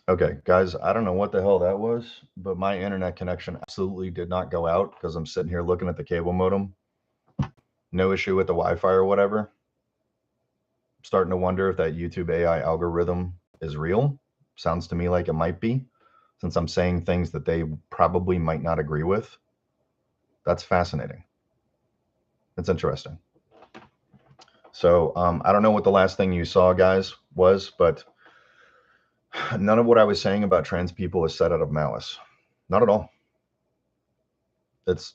Okay, guys, I don't know what the hell that was, but my internet connection absolutely did not go out because I'm sitting here looking at the cable modem. No issue with the Wi-Fi or whatever. I'm starting to wonder if that YouTube AI algorithm is real. Sounds to me like it might be, since I'm saying things that they probably might not agree with. That's fascinating. It's interesting. So I don't know what the last thing you saw, guys, was, but none of what I was saying about trans people is said out of malice. Not at all. It's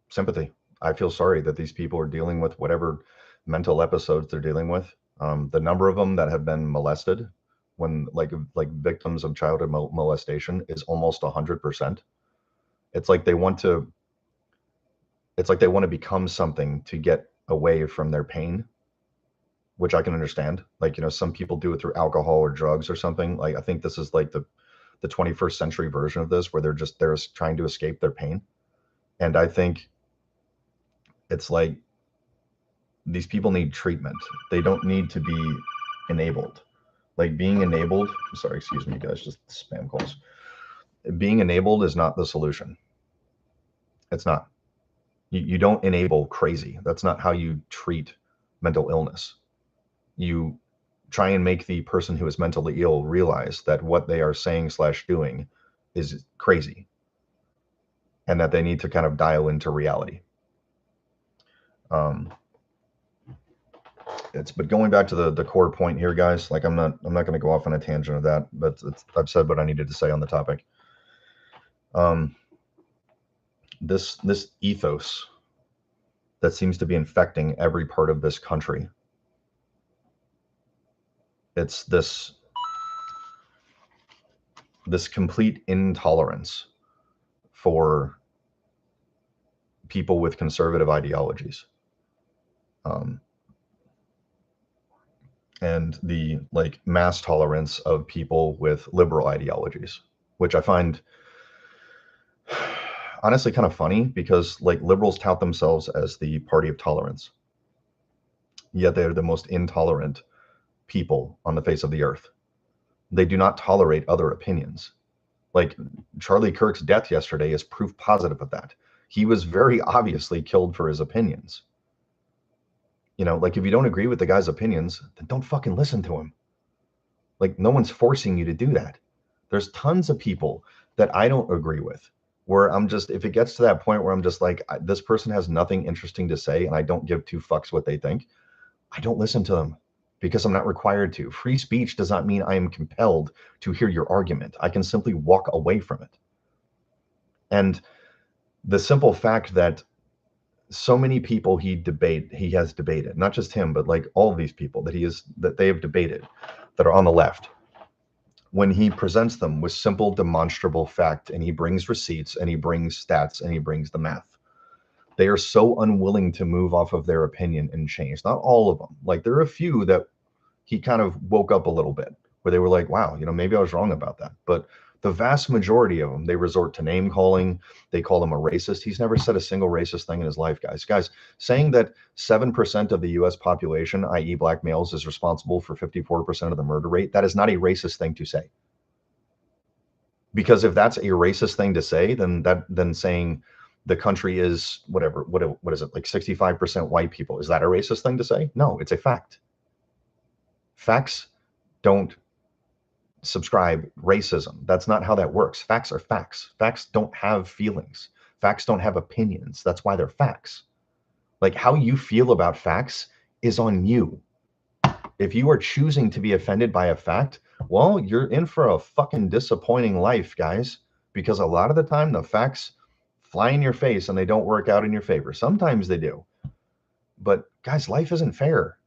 sympathy. I feel sorry that these people are dealing with whatever mental episodes they're dealing with. The number of them that have been molested, when like victims of childhood molestation, is almost 100%. It's like they want to. It's like they want to become something to get away from their pain, which I can understand. Like, some people do it through alcohol or drugs or something. Like, I think this is like the 21st century version of this, where they're trying to escape their pain. And I think it's like these people need treatment. They don't need to be enabled. Like, being enabled, sorry, excuse me, guys, just spam calls. Being enabled is not the solution. It's not. You don't enable crazy. That's not how you treat mental illness. You try and make the person who is mentally ill realize that what they are saying slash doing is crazy, and that they need to kind of dial into reality. But going back to the core point here, guys, like I'm not going to go off on a tangent of that, but I've said what I needed to say on the topic. This ethos that seems to be infecting every part of this country. It's this complete intolerance for people with conservative ideologies. And the like mass tolerance of people with liberal ideologies, which I find honestly kind of funny, because like liberals tout themselves as the party of tolerance, yet they're the most intolerant people on the face of the earth. They do not tolerate other opinions. Like, Charlie Kirk's death yesterday is proof positive of that. He was very obviously killed for his opinions. Like, if you don't agree with the guy's opinions, then don't fucking listen to him. Like, no one's forcing you to do that. There's tons of people that I don't agree with, where I'm just, if it gets to that point where I'm just like, this person has nothing interesting to say and I don't give two fucks what they think, I don't listen to them, because I'm not required to. Free speech does not mean I am compelled to hear your argument. I can simply walk away from it. And the simple fact that so many people he has debated, not just him, but like all of these people that they have debated that are on the left, when he presents them with simple demonstrable fact, and he brings receipts and he brings stats and he brings the math, they are so unwilling to move off of their opinion and change. Not all of them. Like, there are a few that he kind of woke up a little bit, where they were like, wow, maybe I was wrong about that. But the vast majority of them, they resort to name calling. They call him a racist. He's never said a single racist thing in his life, guys. Guys, saying that 7% of the US population, i.e. black males, is responsible for 54% of the murder rate, that is not a racist thing to say. Because if that's a racist thing to say, then saying the country is whatever, what is it, like 65% white people, is that a racist thing to say? No, it's a fact. Facts don't subscribe racism. That's not how that works. Facts are facts. Facts don't have feelings. Facts don't have opinions. That's why they're facts. Like, how you feel about facts is on you. If you are choosing to be offended by a fact, well, you're in for a fucking disappointing life, guys, because a lot of the time the facts fly in your face and they don't work out in your favor. Sometimes they do. But guys, life isn't fair.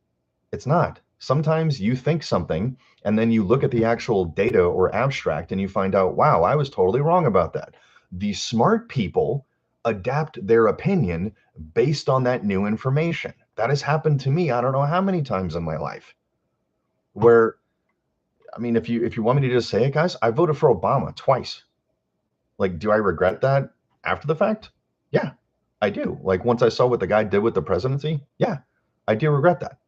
It's not. Sometimes you think something and then you look at the actual data or abstract and you find out, wow, I was totally wrong about that. The smart people adapt their opinion based on that new information. That has happened to me, I don't know how many times in my life, where, I mean, if you want me to just say it, guys, I voted for Obama twice. Like, do I regret that after the fact? Yeah, I do. Like, once I saw what the guy did with the presidency, yeah, I do regret that.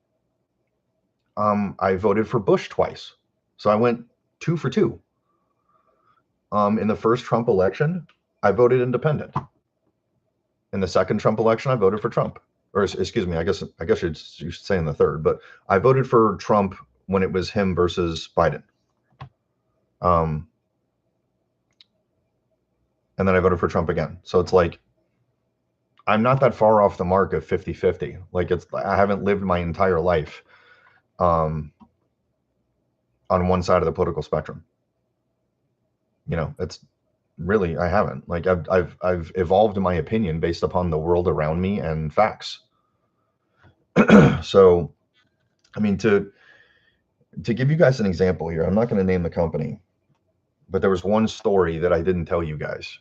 I voted for Bush twice. So I went 2 for 2. In the first Trump election, I voted independent. In the second Trump election, I voted for Trump. Or excuse me, I guess you should say in the third, but I voted for Trump when it was him versus Biden. And then I voted for Trump again. So it's like, I'm not that far off the mark of 50-50. Like I haven't lived my entire life on one side of the political spectrum. You know, it's really, I haven't. Like I've evolved my opinion based upon the world around me and facts. So, I mean, to give you guys an example here, I'm not going to name the company, but there was one story that I didn't tell you guys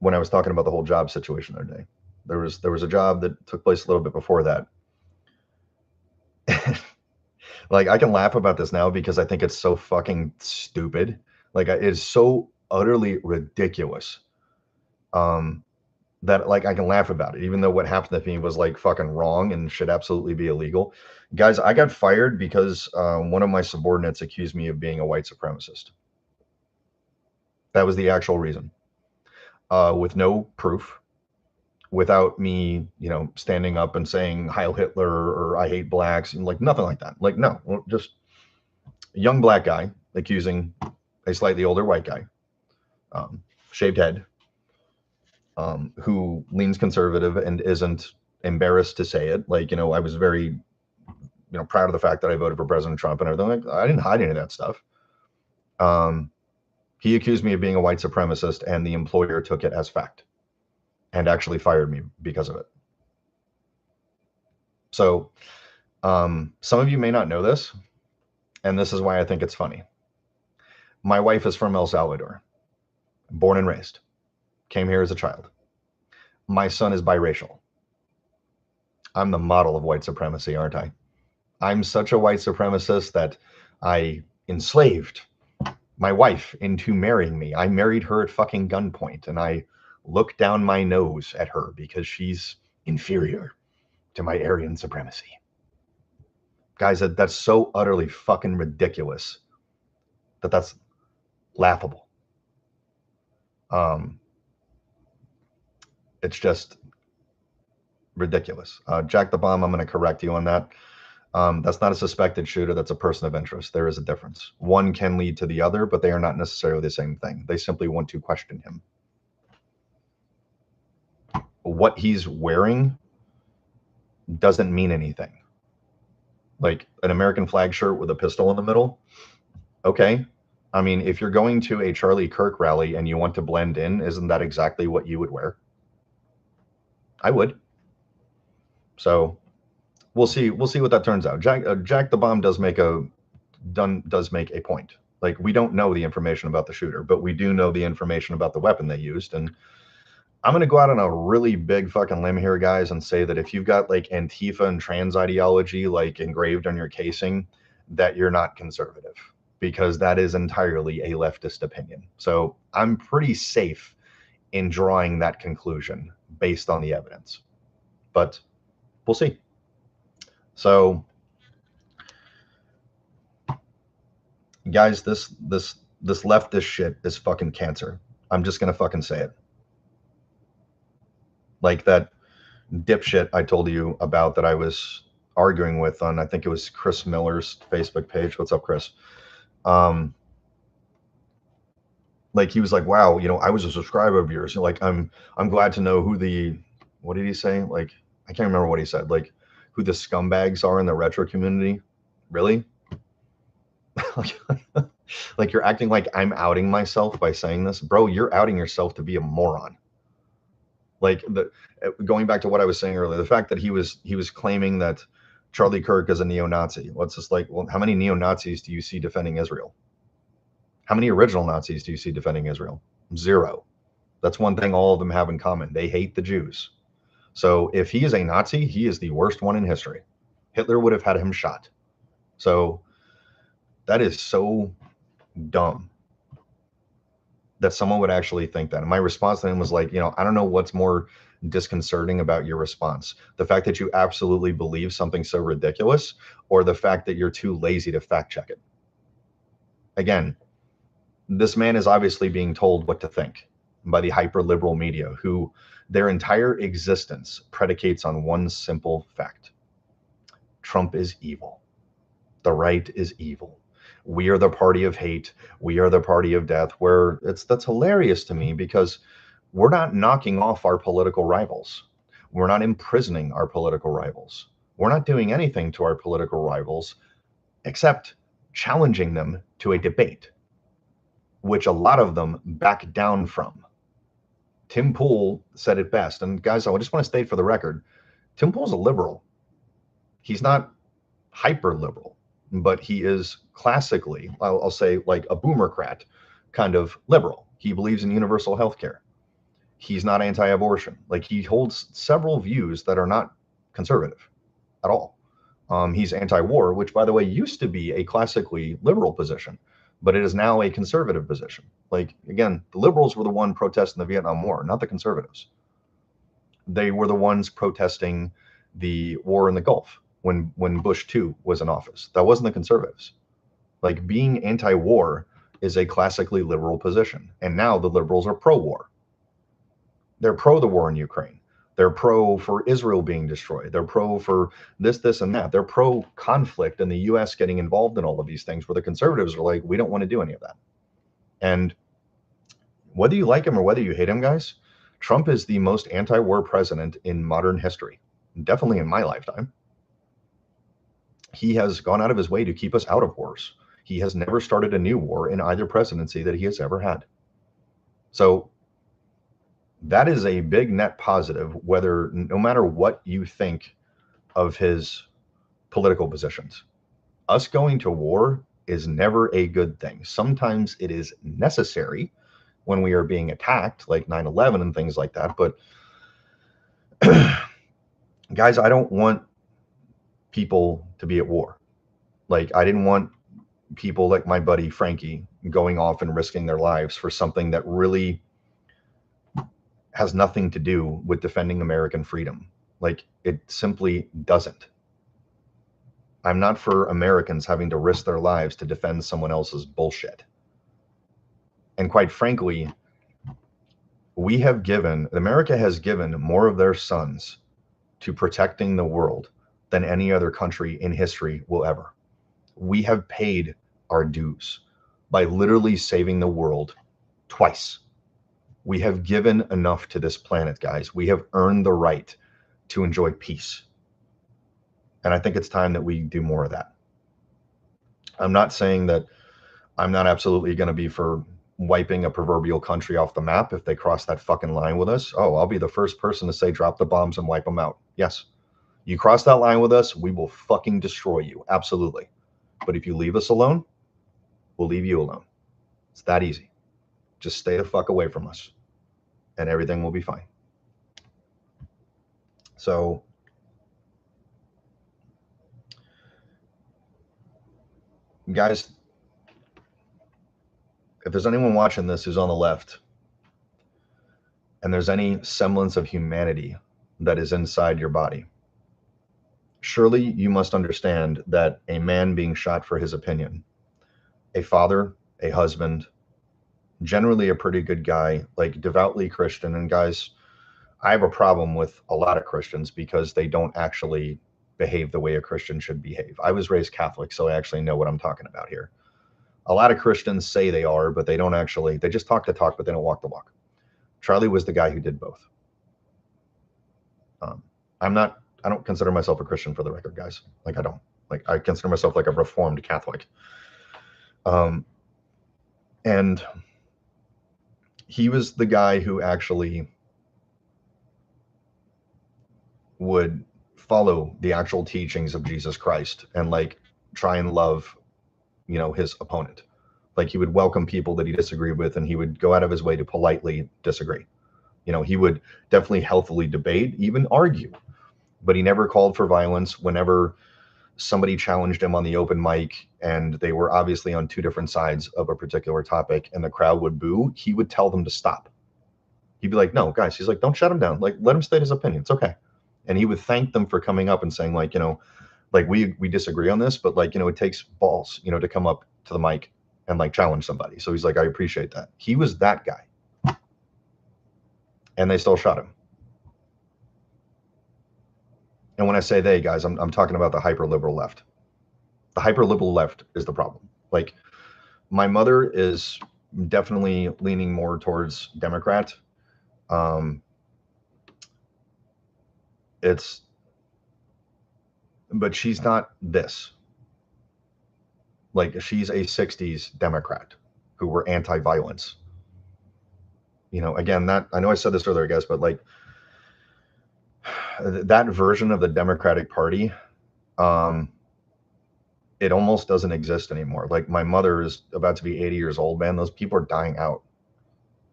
when I was talking about the whole job situation the other day. There was a job that took place a little bit before that. Like, I can laugh about this now because I think it's so fucking stupid. Like, it's so utterly ridiculous that, like, I can laugh about it, even though what happened to me was, like, fucking wrong and should absolutely be illegal. Guys, I got fired because one of my subordinates accused me of being a white supremacist. That was the actual reason. With no proof, without me, you know, standing up and saying Heil Hitler or I hate blacks, and like nothing like that. Like, no, just a young black guy accusing a slightly older white guy, shaved head, who leans conservative and isn't embarrassed to say it. Like, you know, I was very, you know, proud of the fact that I voted for President Trump and everything. Like, I didn't hide any of that stuff. He accused me of being a white supremacist, and the employer took it as fact and actually fired me because of it. So some of you may not know this, and this is why I think it's funny. My wife is from El Salvador, born and raised, came here as a child. My son is biracial. I'm the model of white supremacy, aren't I? I'm such a white supremacist that I enslaved my wife into marrying me. I married her at fucking gunpoint, and I look down my nose at her because she's inferior to my Aryan supremacy. Guys, that's so utterly fucking ridiculous that that's laughable. It's just ridiculous. Jack the Bomb, I'm going to correct you on that. That's not a suspected shooter. That's a person of interest. There is a difference. One can lead to the other, but they are not necessarily the same thing. They simply want to question him. What he's wearing doesn't mean anything. Like an American flag shirt with a pistol in the middle. Okay. I mean, if you're going to a Charlie Kirk rally and you want to blend in, isn't that exactly what you would wear? I would. So we'll see what that turns out. Jack the Bomb does make a point. Like, we don't know the information about the shooter, but we do know the information about the weapon they used. And I'm going to go out on a really big fucking limb here, guys, and say that if you've got like Antifa and trans ideology like engraved on your casing, that you're not conservative, because that is entirely a leftist opinion. So I'm pretty safe in drawing that conclusion based on the evidence, but we'll see. So, guys, this leftist shit is fucking cancer. I'm just gonna fucking say it. Like that dipshit I told you about that I was arguing with on, I think it was Chris Miller's Facebook page. What's up, Chris? Like, he was like, wow, you know, I was a subscriber of yours. Like, I'm glad to know who what did he say? Like, I can't remember what he said. Like, who the scumbags are in the retro community. Really? Like, you're acting like I'm outing myself by saying this. Bro, you're outing yourself to be a moron. Like, going back to what I was saying earlier, the fact that he was claiming that Charlie Kirk is a neo-Nazi. What's this like? Well, how many neo-Nazis do you see defending Israel? How many original Nazis do you see defending Israel? Zero. That's one thing all of them have in common. They hate the Jews. So if he is a Nazi, he is the worst one in history. Hitler would have had him shot. So that is so dumb that someone would actually think that. And my response to him was like, you know, I don't know what's more disconcerting about your response. The fact that you absolutely believe something so ridiculous, or the fact that you're too lazy to fact check it. Again, This man is obviously being told what to think by the hyper-liberal media, who their entire existence predicates on one simple fact. Trump is evil. The right is evil. We are the party of hate. We are the party of death. That's hilarious to me, because we're not knocking off our political rivals. We're not imprisoning our political rivals. We're not doing anything to our political rivals except challenging them to a debate, which a lot of them back down from. Tim Pool said it best. And guys, I just want to state for the record, Tim Pool's a liberal. He's not hyper liberal, but he is classically, I'll say, like a boomercrat kind of liberal. He believes in universal health care. He's not anti-abortion. Like, he holds several views that are not conservative at all. He's anti-war, which, by the way, used to be a classically liberal position, but it is now a conservative position. Like, again, the liberals were the one protesting the Vietnam War, not the conservatives. They were the ones protesting the war in the Gulf when Bush II was in office. That wasn't the conservatives. Like, being anti-war is a classically liberal position. And now the liberals are pro-war. They're pro the war in Ukraine. They're pro for Israel being destroyed. They're pro for this, and that. They're pro conflict and the U.S. getting involved in all of these things, where the conservatives are like, we don't want to do any of that. And whether you like him or whether you hate him, guys, Trump is the most anti-war president in modern history, definitely in my lifetime. He has gone out of his way to keep us out of wars. He has never started a new war in either presidency that he has ever had. So that is a big net positive, whether, no matter what you think of his political positions. Us going to war is never a good thing. Sometimes it is necessary when we are being attacked, like 9/11 and things like that. But guys, I don't want people to be at war. Like, I didn't want people like my buddy Frankie going off and risking their lives for something that really has nothing to do with defending American freedom. Like, it simply doesn't. I'm not for Americans having to risk their lives to defend someone else's bullshit. And quite frankly, America has given more of their sons to protecting the world than any other country in history will ever. We have paid our dues by literally saving the world twice. We have given enough to this planet, guys. We have earned the right to enjoy peace. And I think it's time that we do more of that. I'm not saying that I'm not absolutely going to be for wiping a proverbial country off the map if they cross that fucking line with us. Oh, I'll be the first person to say drop the bombs and wipe them out. Yes. You cross that line with us, we will fucking destroy you. Absolutely. But if you leave us alone, we'll leave you alone. It's that easy. Just stay the fuck away from us and everything will be fine. So guys, if there's anyone watching this who's on the left and there's any semblance of humanity that is inside your body, surely you must understand that a man being shot for his opinion, a father, a husband, generally a pretty good guy, like devoutly Christian. And guys, I have a problem with a lot of Christians because they don't actually behave the way a Christian should behave. I was raised Catholic, so I actually know what I'm talking about here. A lot of Christians say they are, but they don't actually, they just talk the talk, but they don't walk the walk. Charlie was the guy who did both. I don't consider myself a Christian, for the record, guys. Like, I don't. Like, I consider myself like a Reformed Catholic. And he was the guy who actually would follow the actual teachings of Jesus Christ and like try and love, his opponent. Like, he would welcome people that he disagreed with, and he would go out of his way to politely disagree. He would definitely healthily debate, even argue, but he never called for violence. Whenever somebody challenged him on the open mic and they were obviously on two different sides of a particular topic and the crowd would boo, he would tell them to stop. He'd be like, no, guys, he's like, don't shut him down. Like, let him state his opinion. It's okay. And he would thank them for coming up and saying, like, we disagree on this, but like, it takes balls, to come up to the mic and like challenge somebody. So he's like, I appreciate that. He was that guy. And they still shot him. And when I say they, guys, I'm talking about the hyper-liberal left. The hyper-liberal left is the problem. Like, my mother is definitely leaning more towards Democrat. But she's not this. Like, she's a 60s Democrat who were anti-violence. You know, again, that, I know I said this earlier, guys, but like, that version of the Democratic Party, it almost doesn't exist anymore. Like, my mother is about to be 80 years old, man. Those people are dying out.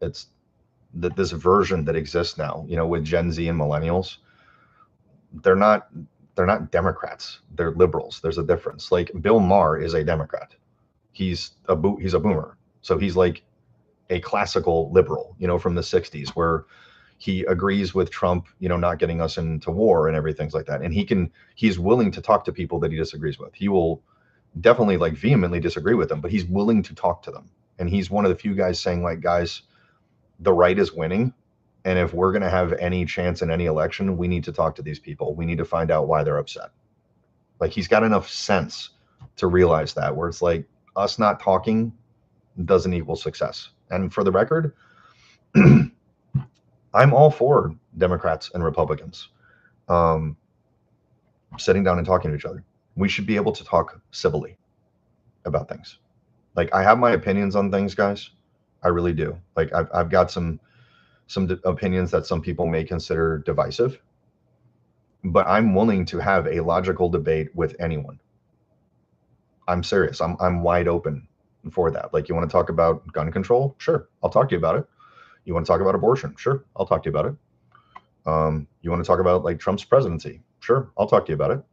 It's this version that exists now, you know, with Gen Z and millennials. They're not Democrats. They're liberals. There's a difference. Like, Bill Maher is a Democrat. He's a boomer. So he's like a classical liberal, you know, from the 60s, where he agrees with Trump, you know, not getting us into war and everything like that. And he's willing to talk to people that he disagrees with. He will definitely like vehemently disagree with them, but he's willing to talk to them. And he's one of the few guys saying, like, guys, the right is winning. And if we're going to have any chance in any election, we need to talk to these people. We need to find out why they're upset. Like, he's got enough sense to realize that, where it's like, us not talking doesn't equal success. And for the record, I'm all for Democrats and Republicans sitting down and talking to each other. We should be able to talk civilly about things. Like, I have my opinions on things, guys. I really do. Like, I've got some opinions that some people may consider divisive, but I'm willing to have a logical debate with anyone. I'm serious. I'm wide open for that. Like, you want to talk about gun control? Sure, I'll talk to you about it. You want to talk about abortion? Sure, I'll talk to you about it. You want to talk about like Trump's presidency? Sure, I'll talk to you about it.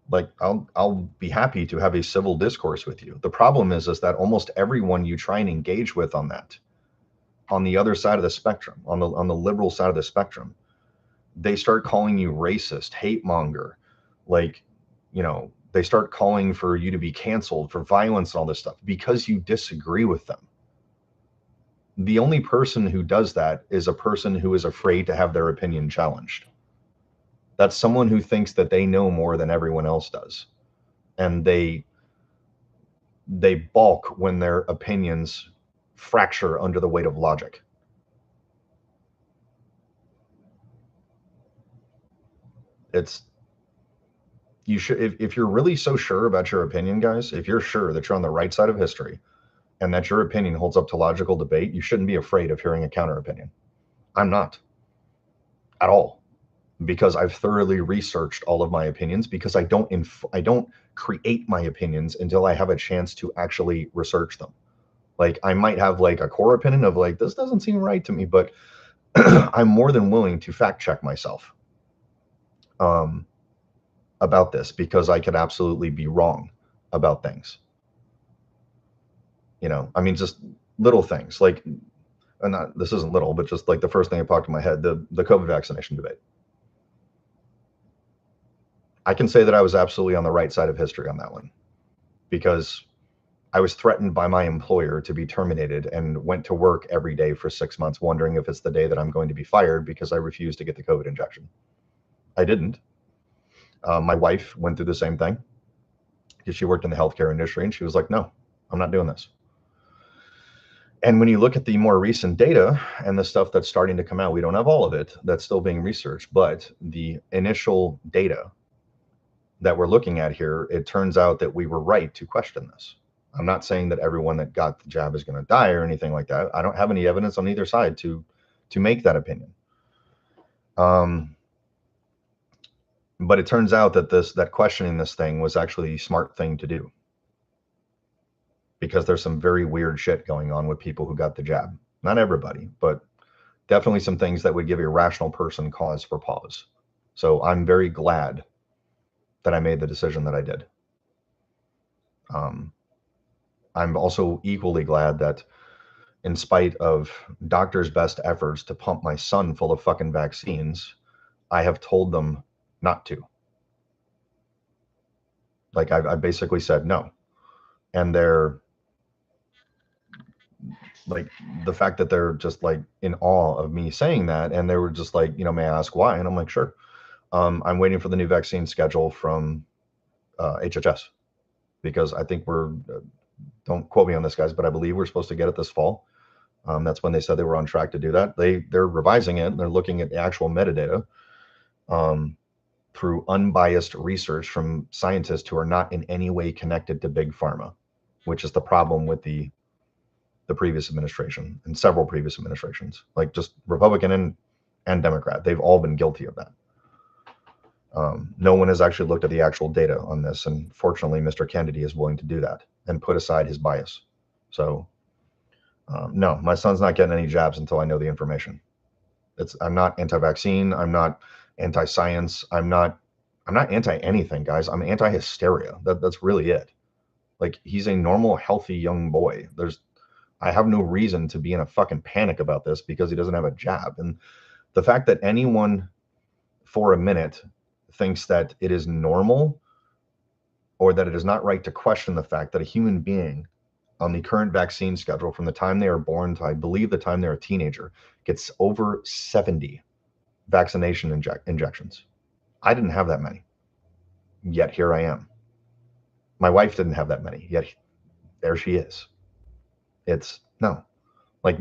Like, I'll be happy to have a civil discourse with you. The problem is that almost everyone you try and engage with on that, on the other side of the spectrum, on the liberal side of the spectrum, they start calling you racist, hate monger. Like, you know, they start calling for you to be canceled for violence and all this stuff because you disagree with them. The only person who does that is a person who is afraid to have their opinion challenged. That's someone who thinks that they know more than everyone else does. And they balk when their opinions fracture under the weight of logic. You should, if you're really so sure about your opinion, guys, if you're sure that you're on the right side of history and that your opinion holds up to logical debate, you shouldn't be afraid of hearing a counter opinion. I'm not at all, because I've thoroughly researched all of my opinions, because I don't create my opinions until I have a chance to actually research them. Like, I might have like a core opinion of like, this doesn't seem right to me, but I'm more than willing to fact check myself about this, because I could absolutely be wrong about things. You know, I mean, just little things like, this isn't little, but just like the first thing that popped in my head, the COVID vaccination debate. I can say that I was absolutely on the right side of history on that one, because I was threatened by my employer to be terminated and went to work every day for 6 months wondering if it's the day that I'm going to be fired because I refused to get the COVID injection. I didn't. My wife went through the same thing because she worked in the healthcare industry, and she was like, no, I'm not doing this. And when you look at the more recent data and the stuff that's starting to come out, we don't have all of it. That's still being researched, but the initial data that we're looking at here, it turns out that we were right to question this. I'm not saying that everyone that got the jab is going to die or anything like that. I don't have any evidence on either side to make that opinion. But it turns out that questioning this thing was actually a smart thing to do, because there's some very weird shit going on with people who got the jab. Not everybody, but definitely some things that would give a rational person cause for pause. So I'm very glad that I made the decision that I did. I'm also equally glad that, in spite of doctors' best efforts to pump my son full of fucking vaccines, I have told them not to. Like I basically said no. And they're like, the fact that they're just like in awe of me saying that, and they were just like, may I ask why? And I'm like, sure. I'm waiting for the new vaccine schedule from HHS, because I think don't quote me on this, guys, but I believe we're supposed to get it this fall. That's when they said they were on track to do that. They're revising it. They're looking at the actual metadata through unbiased research from scientists who are not in any way connected to big pharma, which is the problem with the previous administration and several previous administrations, like just Republican and Democrat. They've all been guilty of that. No one has actually looked at the actual data on this, and fortunately, Mr. Kennedy is willing to do that and put aside his bias. So, no, my son's not getting any jabs until I know the information. I'm not anti-vaccine. I'm not anti-science. I'm not anti-anything, guys. I'm anti-hysteria. That's really it. Like, he's a normal, healthy young boy. I have no reason to be in a fucking panic about this because he doesn't have a jab. And the fact that anyone for a minute thinks that it is normal or that it is not right to question the fact that a human being on the current vaccine schedule from the time they are born to, I believe, the time they're a teenager, gets over 70 vaccination injections. I didn't have that many, yet here I am. My wife didn't have that many, yet there she is. It's no, like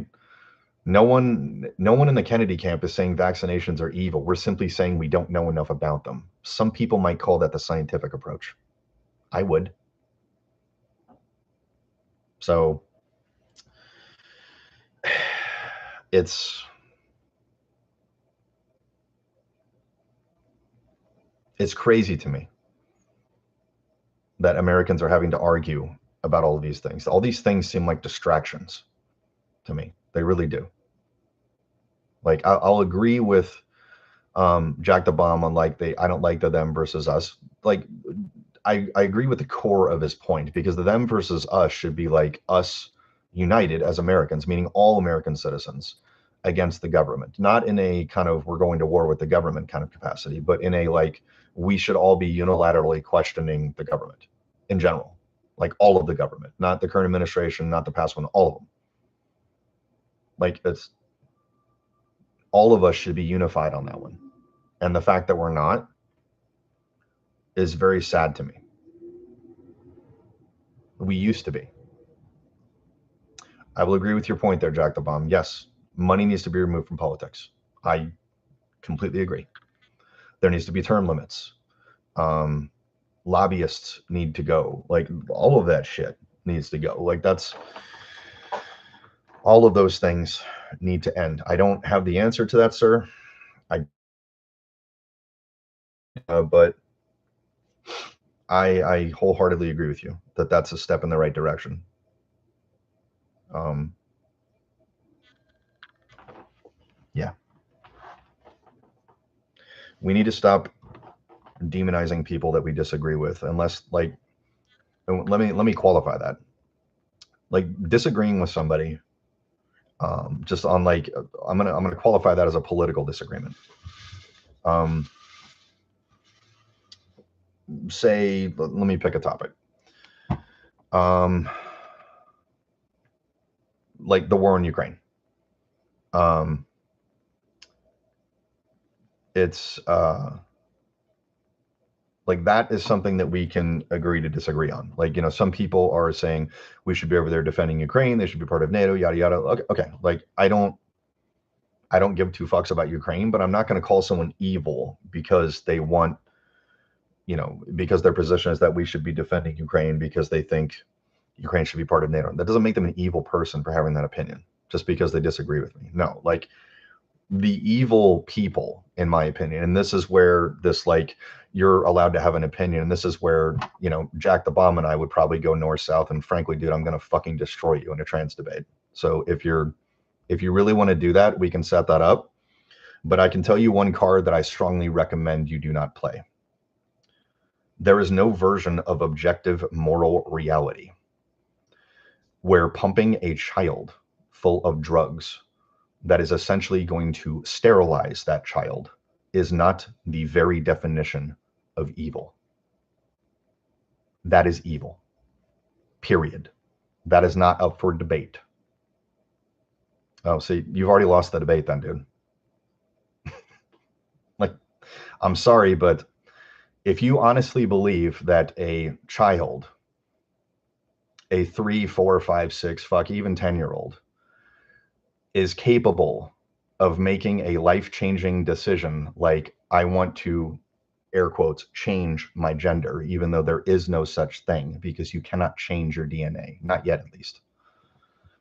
no one in the Kennedy camp is saying vaccinations are evil. We're simply saying we don't know enough about them. Some people might call that the scientific approach. I would. So it's crazy to me that Americans are having to argue about all of these things. All these things seem like distractions to me. They really do. Like I'll agree with Jack the Bomb on like I don't like the them versus us. Like I agree with the core of his point, because the them versus us should be like us united as Americans, meaning all American citizens, against the government, not in a kind of we're going to war with the government kind of capacity, but in a like we should all be unilaterally questioning the government in general, like all of the government, not the current administration, not the past one, all of them. Like it's all of us should be unified on that one. And the fact that we're not is very sad to me. We used to be. I will agree with your point there, Jack the Bomb. Yes, money needs to be removed from politics. I completely agree. There needs to be term limits. Lobbyists need to go. Like all of that shit needs to go. Like all of those things need to end. I don't have the answer to that, sir. But I wholeheartedly agree with you that that's a step in the right direction. Yeah. We need to stop demonizing people that we disagree with, unless like, let me qualify that. Like disagreeing with somebody, just on like, I'm gonna qualify that as a political disagreement. Say, let me pick a topic. Like the war in Ukraine. It's like that is something that we can agree to disagree on. Like, some people are saying we should be over there defending Ukraine. They should be part of NATO, yada, yada. Okay. Like, I don't give two fucks about Ukraine, but I'm not going to call someone evil because they want, because their position is that we should be defending Ukraine because they think Ukraine should be part of NATO. That doesn't make them an evil person for having that opinion just because they disagree with me. No, like the evil people, in my opinion, and this is where this, like, you're allowed to have an opinion, and this is where, Jack the Bomb and I would probably go north-south, and frankly, dude, I'm going to fucking destroy you in a trans debate. So if you really want to do that, we can set that up. But I can tell you one card that I strongly recommend you do not play. There is no version of objective moral reality where pumping a child full of drugs that is essentially going to sterilize that child is not the very definition of evil. That is evil. Period. That is not up for debate. Oh, see, you've already lost the debate then, dude. Like, I'm sorry, but if you honestly believe that a child, a 3, 4, 5, 6, fuck, even 10-year-old, is capable of making a life-changing decision like, I want to, air quotes, change my gender, even though there is no such thing, because you cannot change your DNA. Not yet, at least.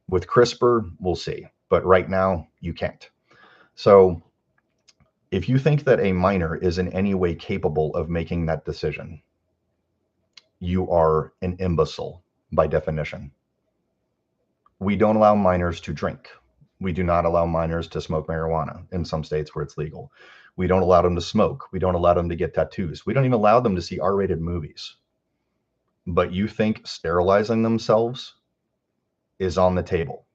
With CRISPR, we'll see. But right now, you can't. So if you think that a minor is in any way capable of making that decision, you are an imbecile by definition. We don't allow minors to drink. We do not allow minors to smoke marijuana in some states where it's legal. We don't allow them to smoke. We don't allow them to get tattoos. We don't even allow them to see R-rated movies. But you think sterilizing themselves is on the table.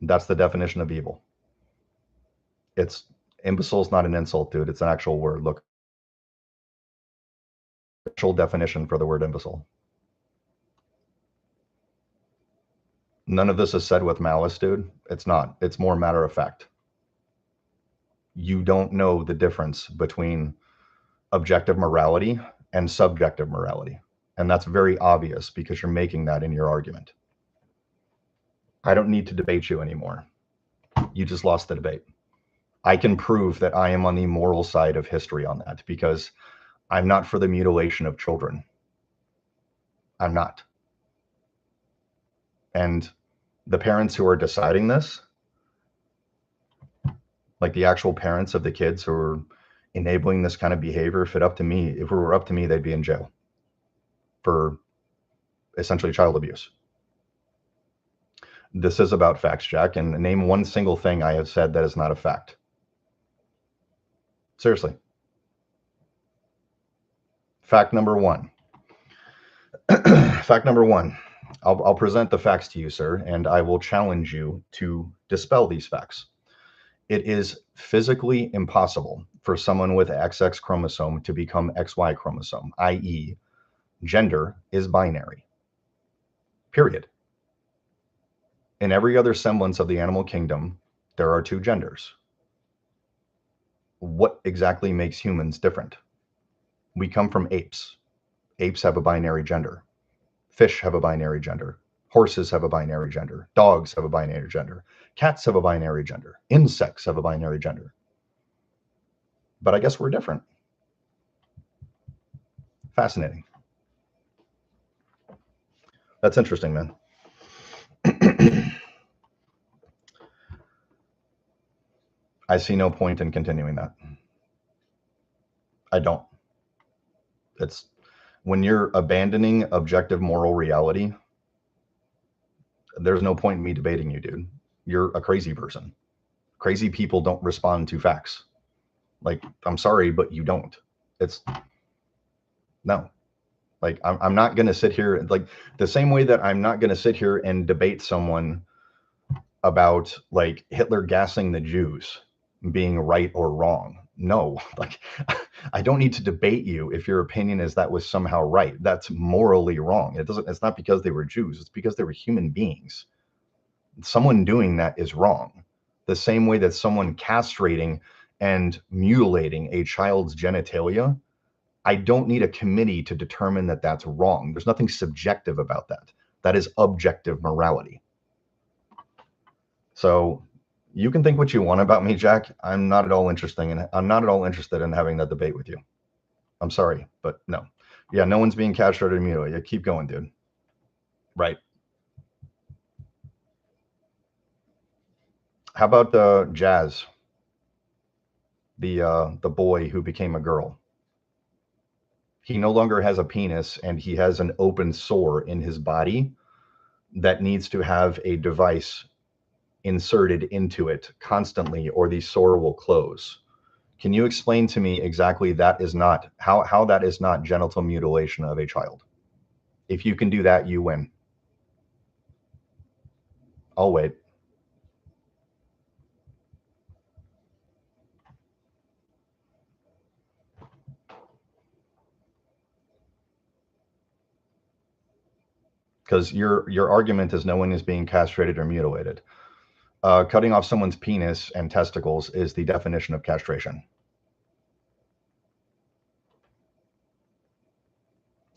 That's the definition of evil. It's imbecile is not an insult, dude. It's an actual word. Look, actual definition for the word imbecile. None of this is said with malice, dude. It's not. It's more matter of fact. You don't know the difference between objective morality and subjective morality. And that's very obvious because you're making that in your argument. I don't need to debate you anymore. You just lost the debate. I can prove that I am on the moral side of history on that because I'm not for the mutilation of children. I'm not. And the parents who are deciding this, like the actual parents of the kids who are enabling this kind of behavior, if it were up to me, they'd be in jail for essentially child abuse. This is about facts, Jack, and name one single thing I have said that is not a fact. Seriously. Fact number one. Fact number one. I'll present the facts to you, sir, and I will challenge you to dispel these facts. It is physically impossible for someone with XX chromosome to become XY chromosome, i.e., gender is binary. Period. In every other semblance of the animal kingdom, there are two genders. What exactly makes humans different? We come from apes. Apes have a binary gender. Fish have a binary gender. Horses have a binary gender. Dogs have a binary gender. Cats have a binary gender. Insects have a binary gender. But I guess we're different. Fascinating. That's interesting, man. I see no point in continuing that. I don't. It's when you're abandoning objective moral reality, there's no point in me debating you, dude. You're a crazy person. Crazy people don't respond to facts. Like, I'm sorry, but you don't. It's no. Like, I'm not going to sit here, like, the same way that I'm not going to sit here and debate someone about, like, Hitler gassing the Jews being right or wrong. No, like, I don't need to debate you if your opinion is that was somehow right. That's morally wrong. It's not because they were Jews. It's because they were human beings. Someone doing that is wrong. The same way that someone castrating and mutilating a child's genitalia, I don't need a committee to determine that that's wrong. There's nothing subjective about that. That is objective morality. So you can think what you want about me, Jack. I'm not at all interested in having that debate with you. I'm sorry, but no. Yeah, no one's being castrated or mutilated. Yeah, keep going, dude. Right. How about Jazz, the boy who became a girl? He no longer has a penis and he has an open sore in his body that needs to have a device inserted into it constantly or the sore will close. Can you explain to me exactly that is not how that is not genital mutilation of a child? If you can do that, you win. I'll wait. because your argument is no one is being castrated or mutilated. Cutting off someone's penis and testicles is the definition of castration.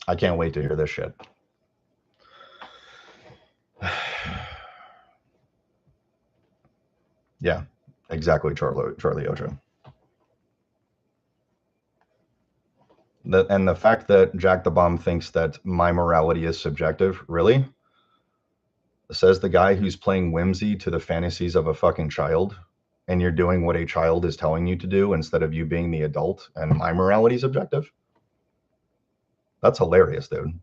I can't wait to hear this shit. Yeah, exactly, Charlie Ocho. And the fact that Jack the Bomb thinks that my morality is subjective, really? Says the guy who's playing whimsy to the fantasies of a fucking child, and you're doing what a child is telling you to do instead of you being the adult, and my morality is objective? That's hilarious, dude.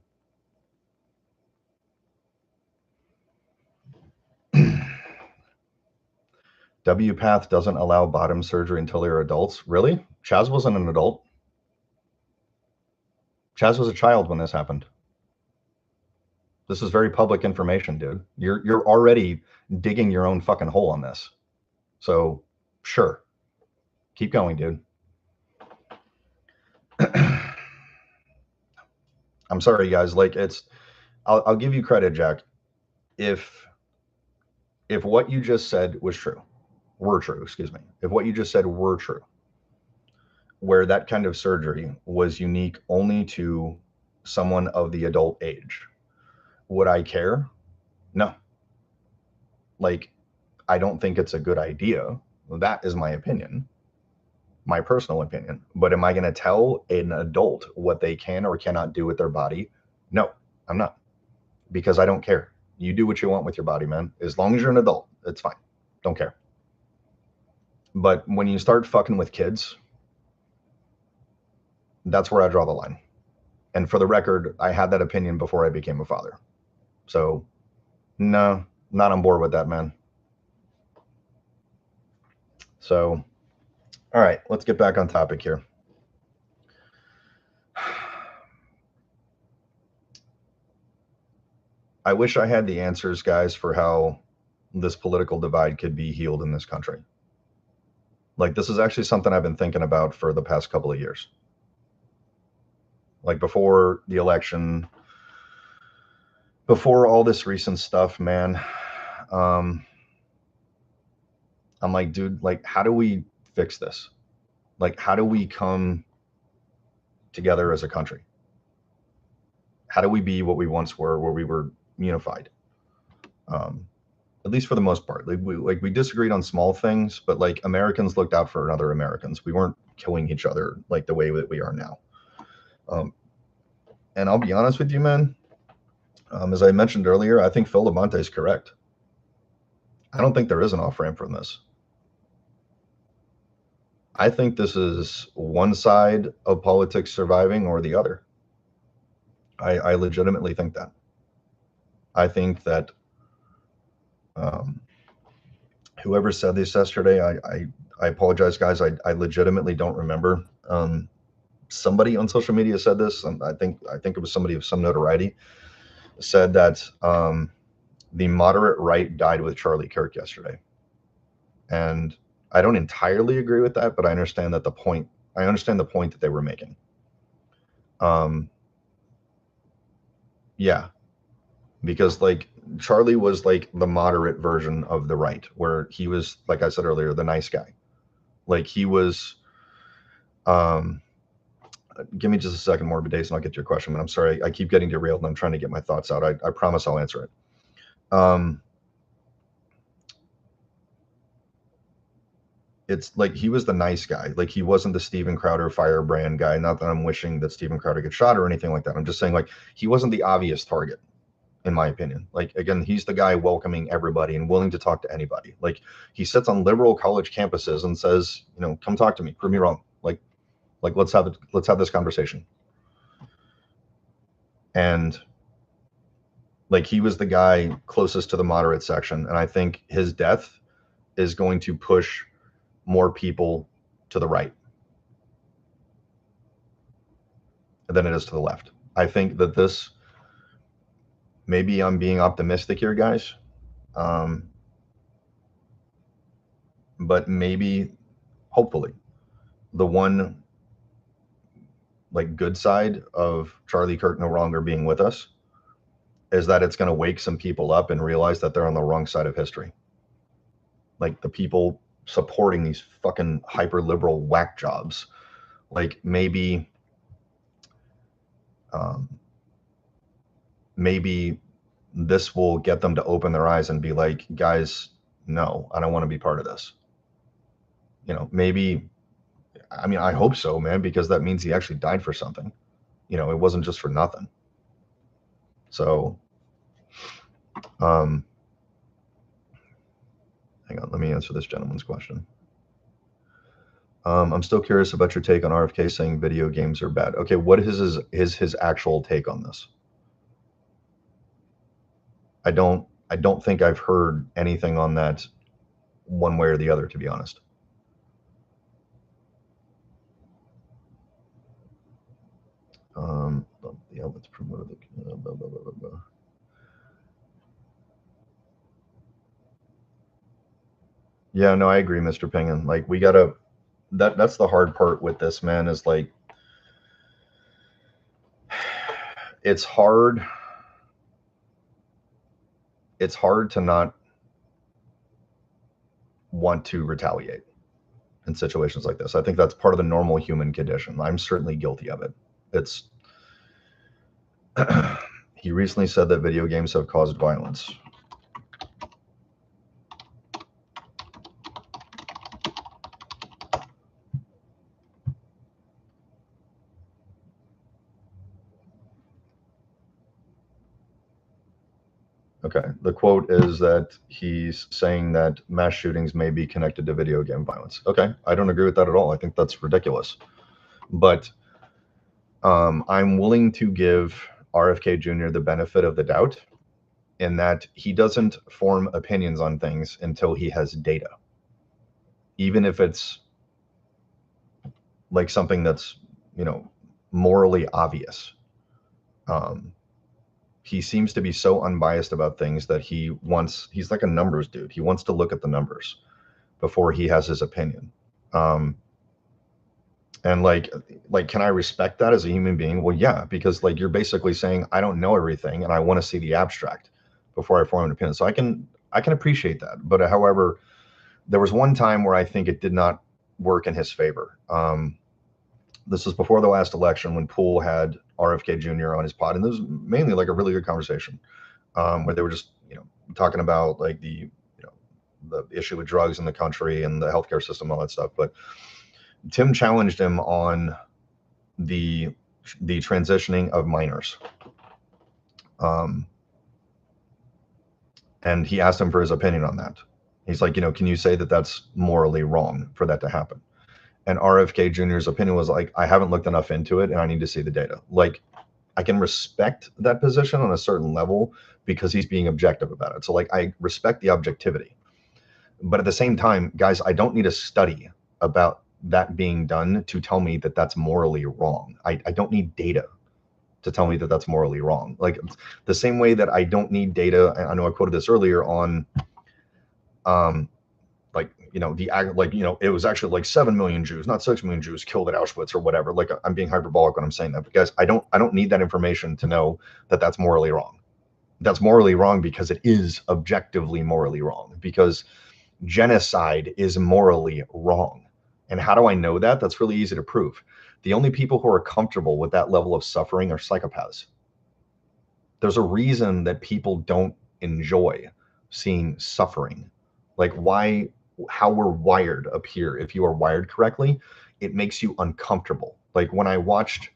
WPATH doesn't allow bottom surgery until they're adults. Really? Chaz wasn't an adult. Chaz was a child when this happened. This is very public information, dude. You're already digging your own fucking hole on this. So, sure. Keep going, dude. I'm sorry, guys. Like, I'll give you credit, Jack. If what you just said were true, if what you just said were true, where that kind of surgery was unique only to someone of the adult age, would I care? No. Like, I don't think it's a good idea. That is my opinion, my personal opinion. But am I going to tell an adult what they can or cannot do with their body? No, I'm not, because I don't care. You do what you want with your body, man. As long as you're an adult, it's fine. Don't care. But when you start fucking with kids, that's where I draw the line. And for the record, I had that opinion before I became a father. So, no, not on board with that, man. So, all right, let's get back on topic here. I wish I had the answers, guys, for how this political divide could be healed in this country. Like, this is actually something I've been thinking about for the past couple of years. Like, before the election, before all this recent stuff, man, I'm like, dude, like, how do we fix this? Like, how do we come together as a country? How do we be what we once were, where we were unified? At least for the most part. Like, we disagreed on small things, but like, Americans looked out for other Americans. We weren't killing each other like the way that we are now. And I'll be honest with you, man. As I mentioned earlier, I think Phil Lamonte is correct. I don't think there is an off-ramp from this. I think this is one side of politics surviving or the other. I legitimately think that. I think that whoever said this yesterday, I apologize, guys. I legitimately don't remember. Somebody on social media said this, and I think it was somebody of some notoriety, said that the moderate right died with Charlie Kirk yesterday. And I don't entirely agree with that, but I understand the point that they were making. Yeah, because like, Charlie was like the moderate version of the right, where he was, like I said earlier, the nice guy. Like, he was, give me just a second, Morbid Days, and I'll get to your question, but I'm sorry, I keep getting derailed and I'm trying to get my thoughts out. I promise I'll answer it. It's like, he was the nice guy. Like, he wasn't the Steven Crowder firebrand guy. Not that I'm wishing that Steven Crowder gets shot or anything like that. I'm just saying, like, he wasn't the obvious target, in my opinion. Like, again, he's the guy welcoming everybody and willing to talk to anybody. Like, he sits on liberal college campuses and says, you know, come talk to me, prove me wrong. Like let's have this conversation. And like, he was the guy closest to the moderate section, and I think his death is going to push more people to the right than it is to the left. I think that this, maybe I'm being optimistic here, guys, but maybe, hopefully, the one like good side of Charlie Kirk no longer being with us is that it's going to wake some people up and realize that they're on the wrong side of history. Like the people supporting these fucking hyper liberal whack jobs, like maybe this will get them to open their eyes and be like, guys, no, I don't want to be part of this. You know, maybe, I mean, I hope so, man, because that means he actually died for something. You know, it wasn't just for nothing. So, hang on, let me answer this gentleman's question. I'm still curious about your take on RFK saying video games are bad. Okay, what is his actual take on this? I don't think I've heard anything on that one way or the other, to be honest. The outlets promoted the blah, blah, blah, blah, blah. Yeah, no, I agree, Mr. Pingan. Like we gotta that's the hard part with this, man, is like it's hard to not want to retaliate in situations like this. I think that's part of the normal human condition. I'm certainly guilty of it. It's he recently said that video games have caused violence. Okay, the quote is that he's saying that mass shootings may be connected to video game violence. Okay, I don't agree with that at all. I think that's ridiculous. But I'm willing to give RFK Jr. the benefit of the doubt in that he doesn't form opinions on things until he has data. Even if it's like something that's, you know, morally obvious. He seems to be so unbiased about things that he's like a numbers dude. He wants to look at the numbers before he has his opinion. And like, can I respect that as a human being? Well, yeah, because like you're basically saying, I don't know everything and I want to see the abstract before I form an opinion. So I can appreciate that. But however, there was one time where I think it did not work in his favor. This was before the last election when Poole had RFK Jr. on his pod, and this was mainly like a really good conversation where they were just, you know, talking about like the issue with drugs in the country and the healthcare system, all that stuff. But Tim challenged him on the transitioning of minors, and he asked him for his opinion on that. He's like, you know, can you say that that's morally wrong for that to happen? And RFK Jr.'s opinion was like, I haven't looked enough into it and I need to see the data. Like, I can respect that position on a certain level because he's being objective about it. So like, I respect the objectivity. But at the same time, guys, I don't need a study about that being done to tell me that that's morally wrong. I don't need data to tell me that that's morally wrong. Like the same way that I don't need data. I know I quoted this earlier on, like, you know, it was actually like 7 million Jews, not 6 million Jews killed at Auschwitz or whatever. Like I'm being hyperbolic when I'm saying that, but guys, I don't need that information to know that that's morally wrong. That's morally wrong because it is objectively morally wrong, because genocide is morally wrong. And how do I know that? That's really easy to prove. The only people who are comfortable with that level of suffering are psychopaths. There's a reason that people don't enjoy seeing suffering. Like how we're wired up here. If you are wired correctly, it makes you uncomfortable. Like when I watched,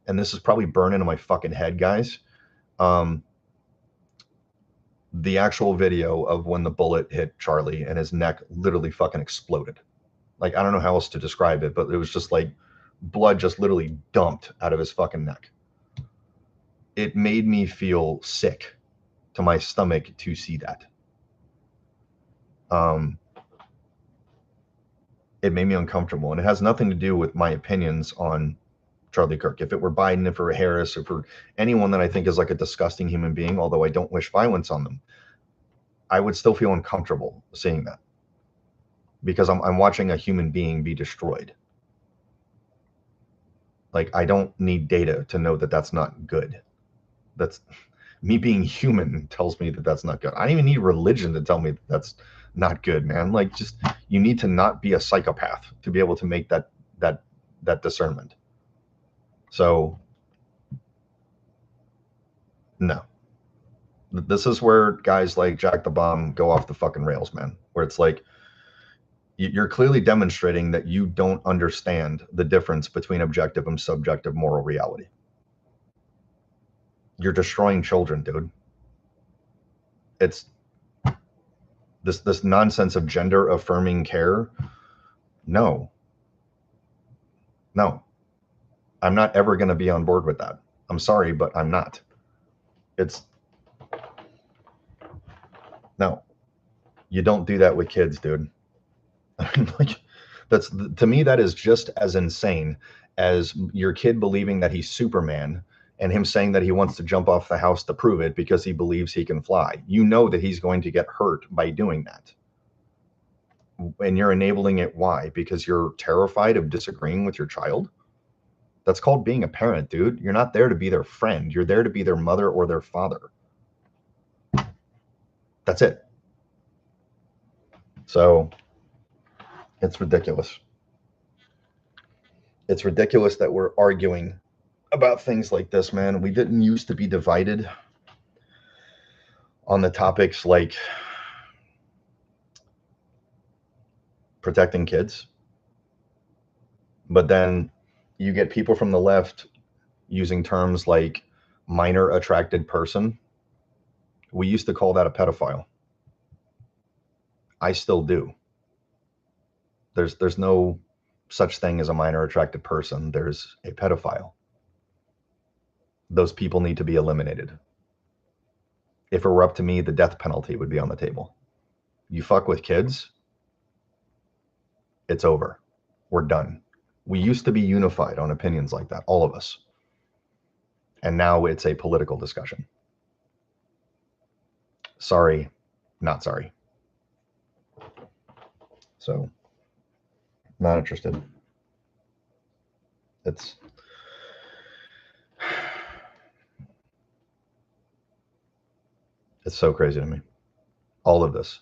and this is probably burned into my fucking head, guys, the actual video of when the bullet hit Charlie and his neck literally fucking exploded. Like, I don't know how else to describe it, but it was just like blood just literally dumped out of his fucking neck. It made me feel sick to my stomach to see that. It made me uncomfortable, and it has nothing to do with my opinions on Charlie Kirk. If it were Biden, if it were Harris, if it were anyone that I think is like a disgusting human being, although I don't wish violence on them, I would still feel uncomfortable seeing that because I'm watching a human being be destroyed. Like, I don't need data to know that that's not good. Me being human tells me that that's not good. I don't even need religion to tell me that that's not good, man. Like, just, you need to not be a psychopath to be able to make that discernment. So no. This is where guys like Jack the Bomb go off the fucking rails, man. Where it's like, you're clearly demonstrating that you don't understand the difference between objective and subjective moral reality. You're destroying children, dude. It's this nonsense of gender affirming care. No. I'm not ever going to be on board with that. I'm sorry, but I'm not. No. You don't do that with kids, dude. Like, that's, to me, that is just as insane as your kid believing that he's Superman and him saying that he wants to jump off the house to prove it because he believes he can fly. You know that he's going to get hurt by doing that. And you're enabling it. Why? Because you're terrified of disagreeing with your child? That's called being a parent, dude. You're not there to be their friend. You're there to be their mother or their father. That's it. So it's ridiculous. It's ridiculous that we're arguing about things like this, man. We didn't used to be divided on the topics like protecting kids. But then you get people from the left using terms like minor attracted person. We used to call that a pedophile. I still do. There's no such thing as a minor attracted person. There's a pedophile. Those people need to be eliminated. If it were up to me, the death penalty would be on the table. You fuck with kids, it's over. We're done. We used to be unified on opinions like that, all of us. And now it's a political discussion. Sorry, not sorry. So, not interested. It's so crazy to me. All of this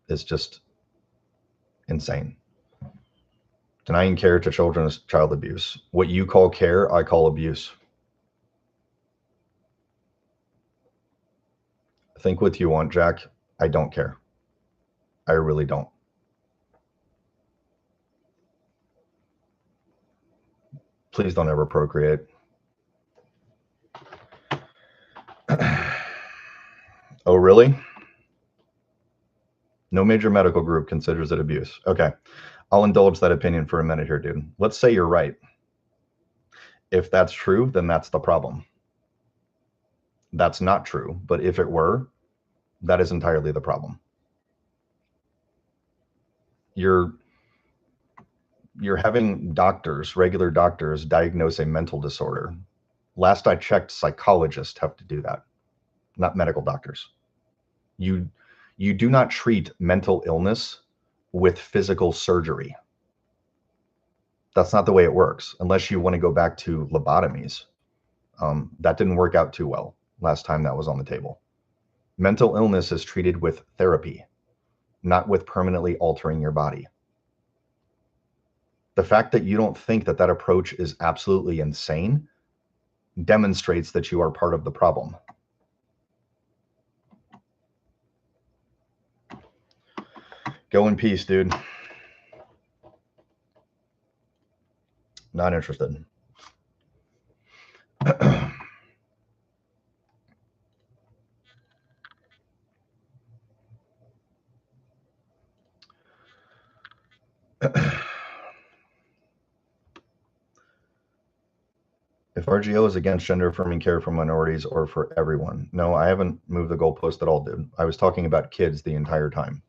is just insane. Denying care to children is child abuse. What you call care, I call abuse. Think what you want, Jack. I don't care. I really don't. Please don't ever procreate. Oh, really? No major medical group considers it abuse. Okay. I'll indulge that opinion for a minute here, dude. Let's say you're right. If that's true, then that's the problem. That's not true. But if it were, that is entirely the problem. You're having doctors, regular doctors, diagnose a mental disorder. Last I checked, psychologists have to do that, not medical doctors. You do not treat mental illness with physical surgery. That's not the way it works, unless you want to go back to lobotomies. That didn't work out too well last time that was on the table. Mental illness is treated with therapy, not with permanently altering your body. The fact that you don't think that that approach is absolutely insane demonstrates that you are part of the problem. Go in peace, dude. Not interested. If RGO is against gender affirming care for minorities or for everyone. No, I haven't moved the goalpost at all, dude. I was talking about kids the entire time.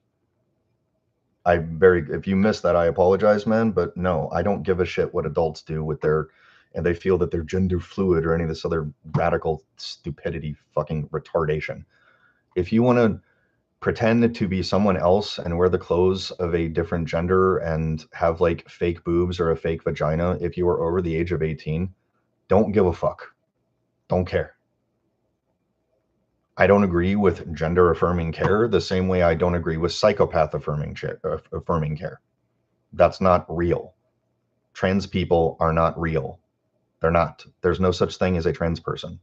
If you missed that, I apologize, man, but no, I don't give a shit what adults do with and they feel that they're gender fluid or any of this other radical stupidity, fucking retardation. If you want to pretend to be someone else and wear the clothes of a different gender and have like fake boobs or a fake vagina, if you are over the age of 18, don't give a fuck. Don't care. I don't agree with gender affirming care the same way I don't agree with psychopath affirming care. That's not real. Trans people are not real. They're not. There's no such thing as a trans person.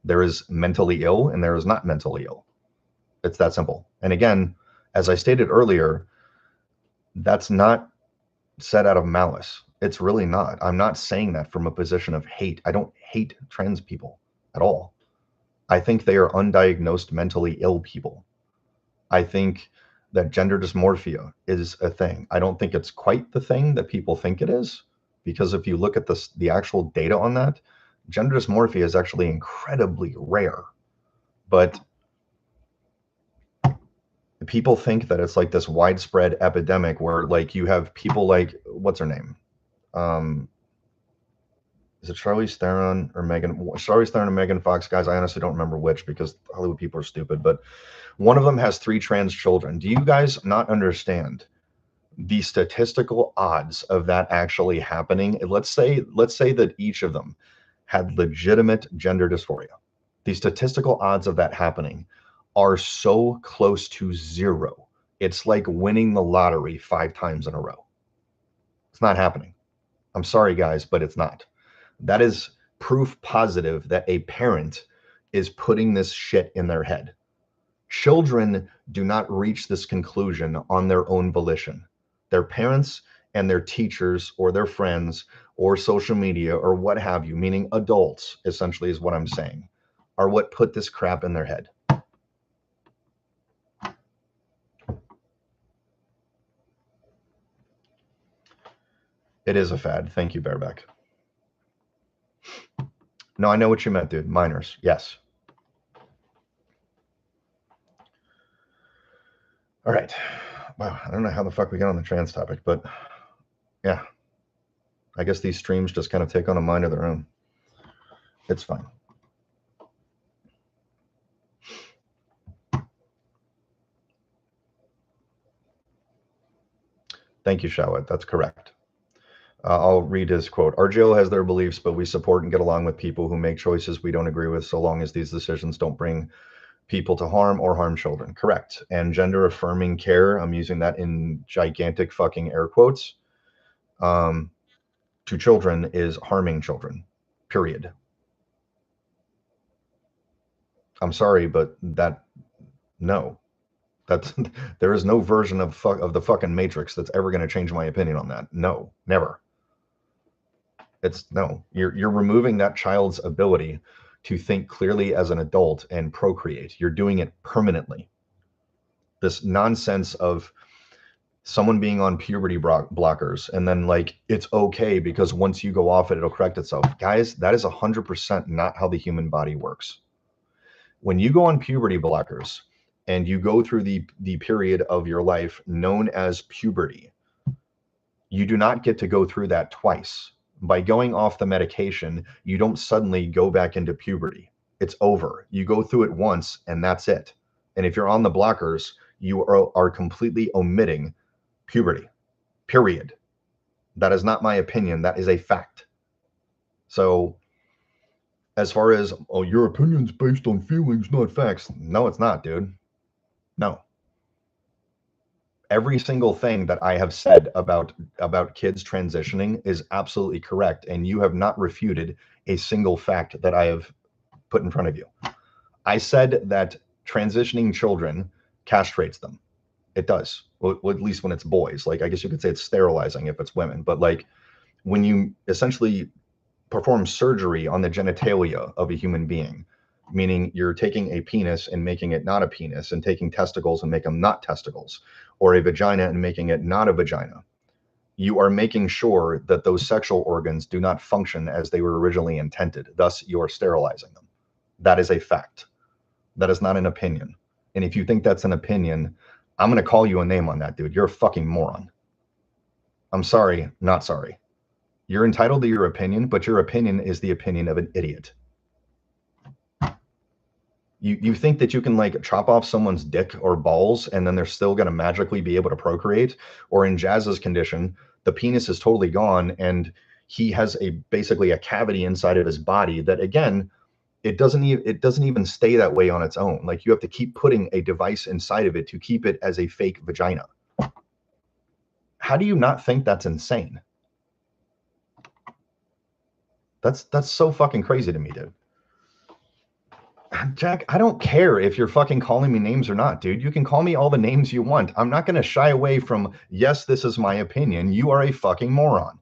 There is mentally ill and there is not mentally ill. It's that simple. And again, as I stated earlier, that's not said out of malice. It's really not. I'm not saying that from a position of hate. I don't hate trans people at all. I think they are undiagnosed mentally ill people. I think that gender dysmorphia is a thing. I don't think it's quite the thing that people think it is, because if you look at the actual data on that, gender dysmorphia is actually incredibly rare. But people think that it's like this widespread epidemic where like you have people like, what's her name? Is it Charlize Theron or Charlize Theron and Megan Fox? Guys, I honestly don't remember which because Hollywood people are stupid, but one of them has 3 trans children. Do you guys not understand the statistical odds of that actually happening? Let's say that each of them had legitimate gender dysphoria. The statistical odds of that happening are so close to 0. It's like winning the lottery 5 times in a row. It's not happening. I'm sorry, guys, but it's not. That is proof positive that a parent is putting this shit in their head. Children do not reach this conclusion on their own volition. Their parents and their teachers or their friends or social media or what have you, meaning adults, essentially is what I'm saying, are what put this crap in their head. It is a fad. Thank you, Bareback. No, I know what you meant, dude. Minors. Yes. All right. Wow. I don't know how the fuck we got on the trans topic, but yeah. I guess these streams just kind of take on a mind of their own. It's fine. Thank you, Shawat. That's correct. I'll read his quote. RGO has their beliefs, but we support and get along with people who make choices we don't agree with, so long as these decisions don't bring people to harm or harm children. Correct. And gender affirming care, I'm using that in gigantic fucking air quotes, to children is harming children, period. I'm sorry, but no. There is no version of the fucking Matrix that's ever going to change my opinion on that. No, never. No. You're removing that child's ability to think clearly as an adult and procreate. You're doing it permanently. This nonsense of someone being on puberty blockers and then like it's okay because once you go off it, it'll correct itself. Guys, that is 100% not how the human body works. When you go on puberty blockers and you go through the period of your life known as puberty, you do not get to go through that twice. By going off the medication, you don't suddenly go back into puberty. It's over. You go through it once and that's it. And if you're on the blockers, you are completely omitting puberty, period. That is not my opinion. That is a fact. So as far as, oh, your opinion's based on feelings, not facts. No, it's not, dude. No. Every single thing that I have said about kids transitioning is absolutely correct, and you have not refuted a single fact that I have put in front of you. I said that transitioning children castrates them. It does, well, at least when it's boys. Like, I guess you could say it's sterilizing if it's women, but like when you essentially perform surgery on the genitalia of a human being, meaning you're taking a penis and making it not a penis, and taking testicles and make them not testicles, or a vagina and making it not a vagina. You are making sure that those sexual organs do not function as they were originally intended. Thus, you are sterilizing them. That is a fact. That is not an opinion. And if you think that's an opinion, I'm going to call you a name on that, dude. You're a fucking moron. I'm sorry, not sorry. You're entitled to your opinion, but your opinion is the opinion of an idiot. You think that you can like chop off someone's dick or balls and then they're still going to magically be able to procreate? Or in Jazz's condition, the penis is totally gone and he has basically a cavity inside of his body that, again, it doesn't even stay that way on its own. Like, you have to keep putting a device inside of it to keep it as a fake vagina. How do you not think that's insane? That's so fucking crazy to me, dude. Jack, I don't care if you're fucking calling me names or not, dude. You can call me all the names you want. I'm not going to shy away from, yes, this is my opinion. You are a fucking moron.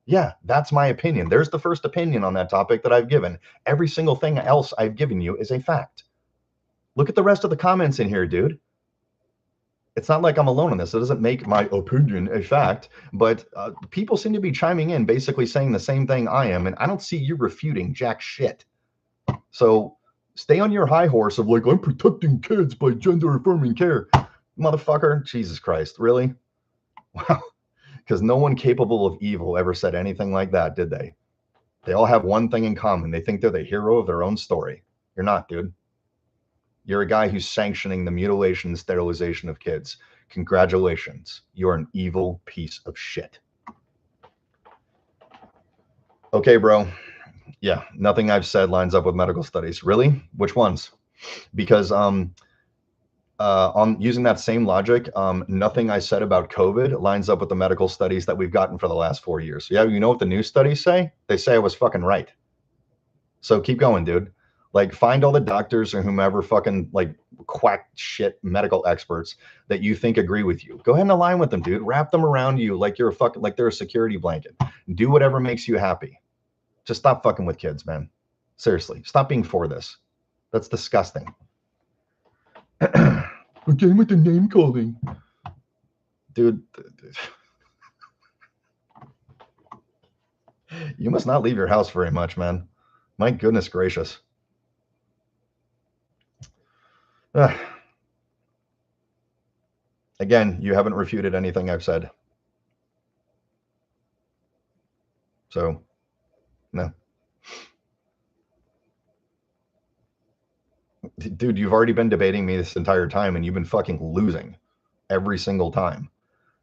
Yeah, that's my opinion. There's the first opinion on that topic that I've given. Every single thing else I've given you is a fact. Look at the rest of the comments in here, dude. It's not like I'm alone on this. It doesn't make my opinion a fact, but people seem to be chiming in, basically saying the same thing I am, and I don't see you refuting jack shit. So stay on your high horse of like, I'm protecting kids by gender affirming care. Motherfucker, Jesus Christ, really? Wow. Because no one capable of evil ever said anything like that, did they? They all have one thing in common. They think they're the hero of their own story. You're not, dude. You're a guy who's sanctioning the mutilation and sterilization of kids. Congratulations. You're an evil piece of shit. Okay, bro. Yeah, nothing I've said lines up with medical studies. Really? Which ones? Because on using that same logic, nothing I said about COVID lines up with the medical studies that we've gotten for the last 4 years. Yeah, you know what the new studies say? They say I was fucking right. So keep going, dude. Like, find all the doctors or whomever fucking like quack shit medical experts that you think agree with you. Go ahead and align with them, dude. Wrap them around you like you're a fucking, like they're a security blanket. Do whatever makes you happy. Just stop fucking with kids, man. Seriously, stop being for this. That's disgusting. Again with the name calling. Dude. You must not leave your house very much, man. My goodness gracious. Again, you haven't refuted anything I've said. So, no. Dude, you've already been debating me this entire time and you've been fucking losing every single time.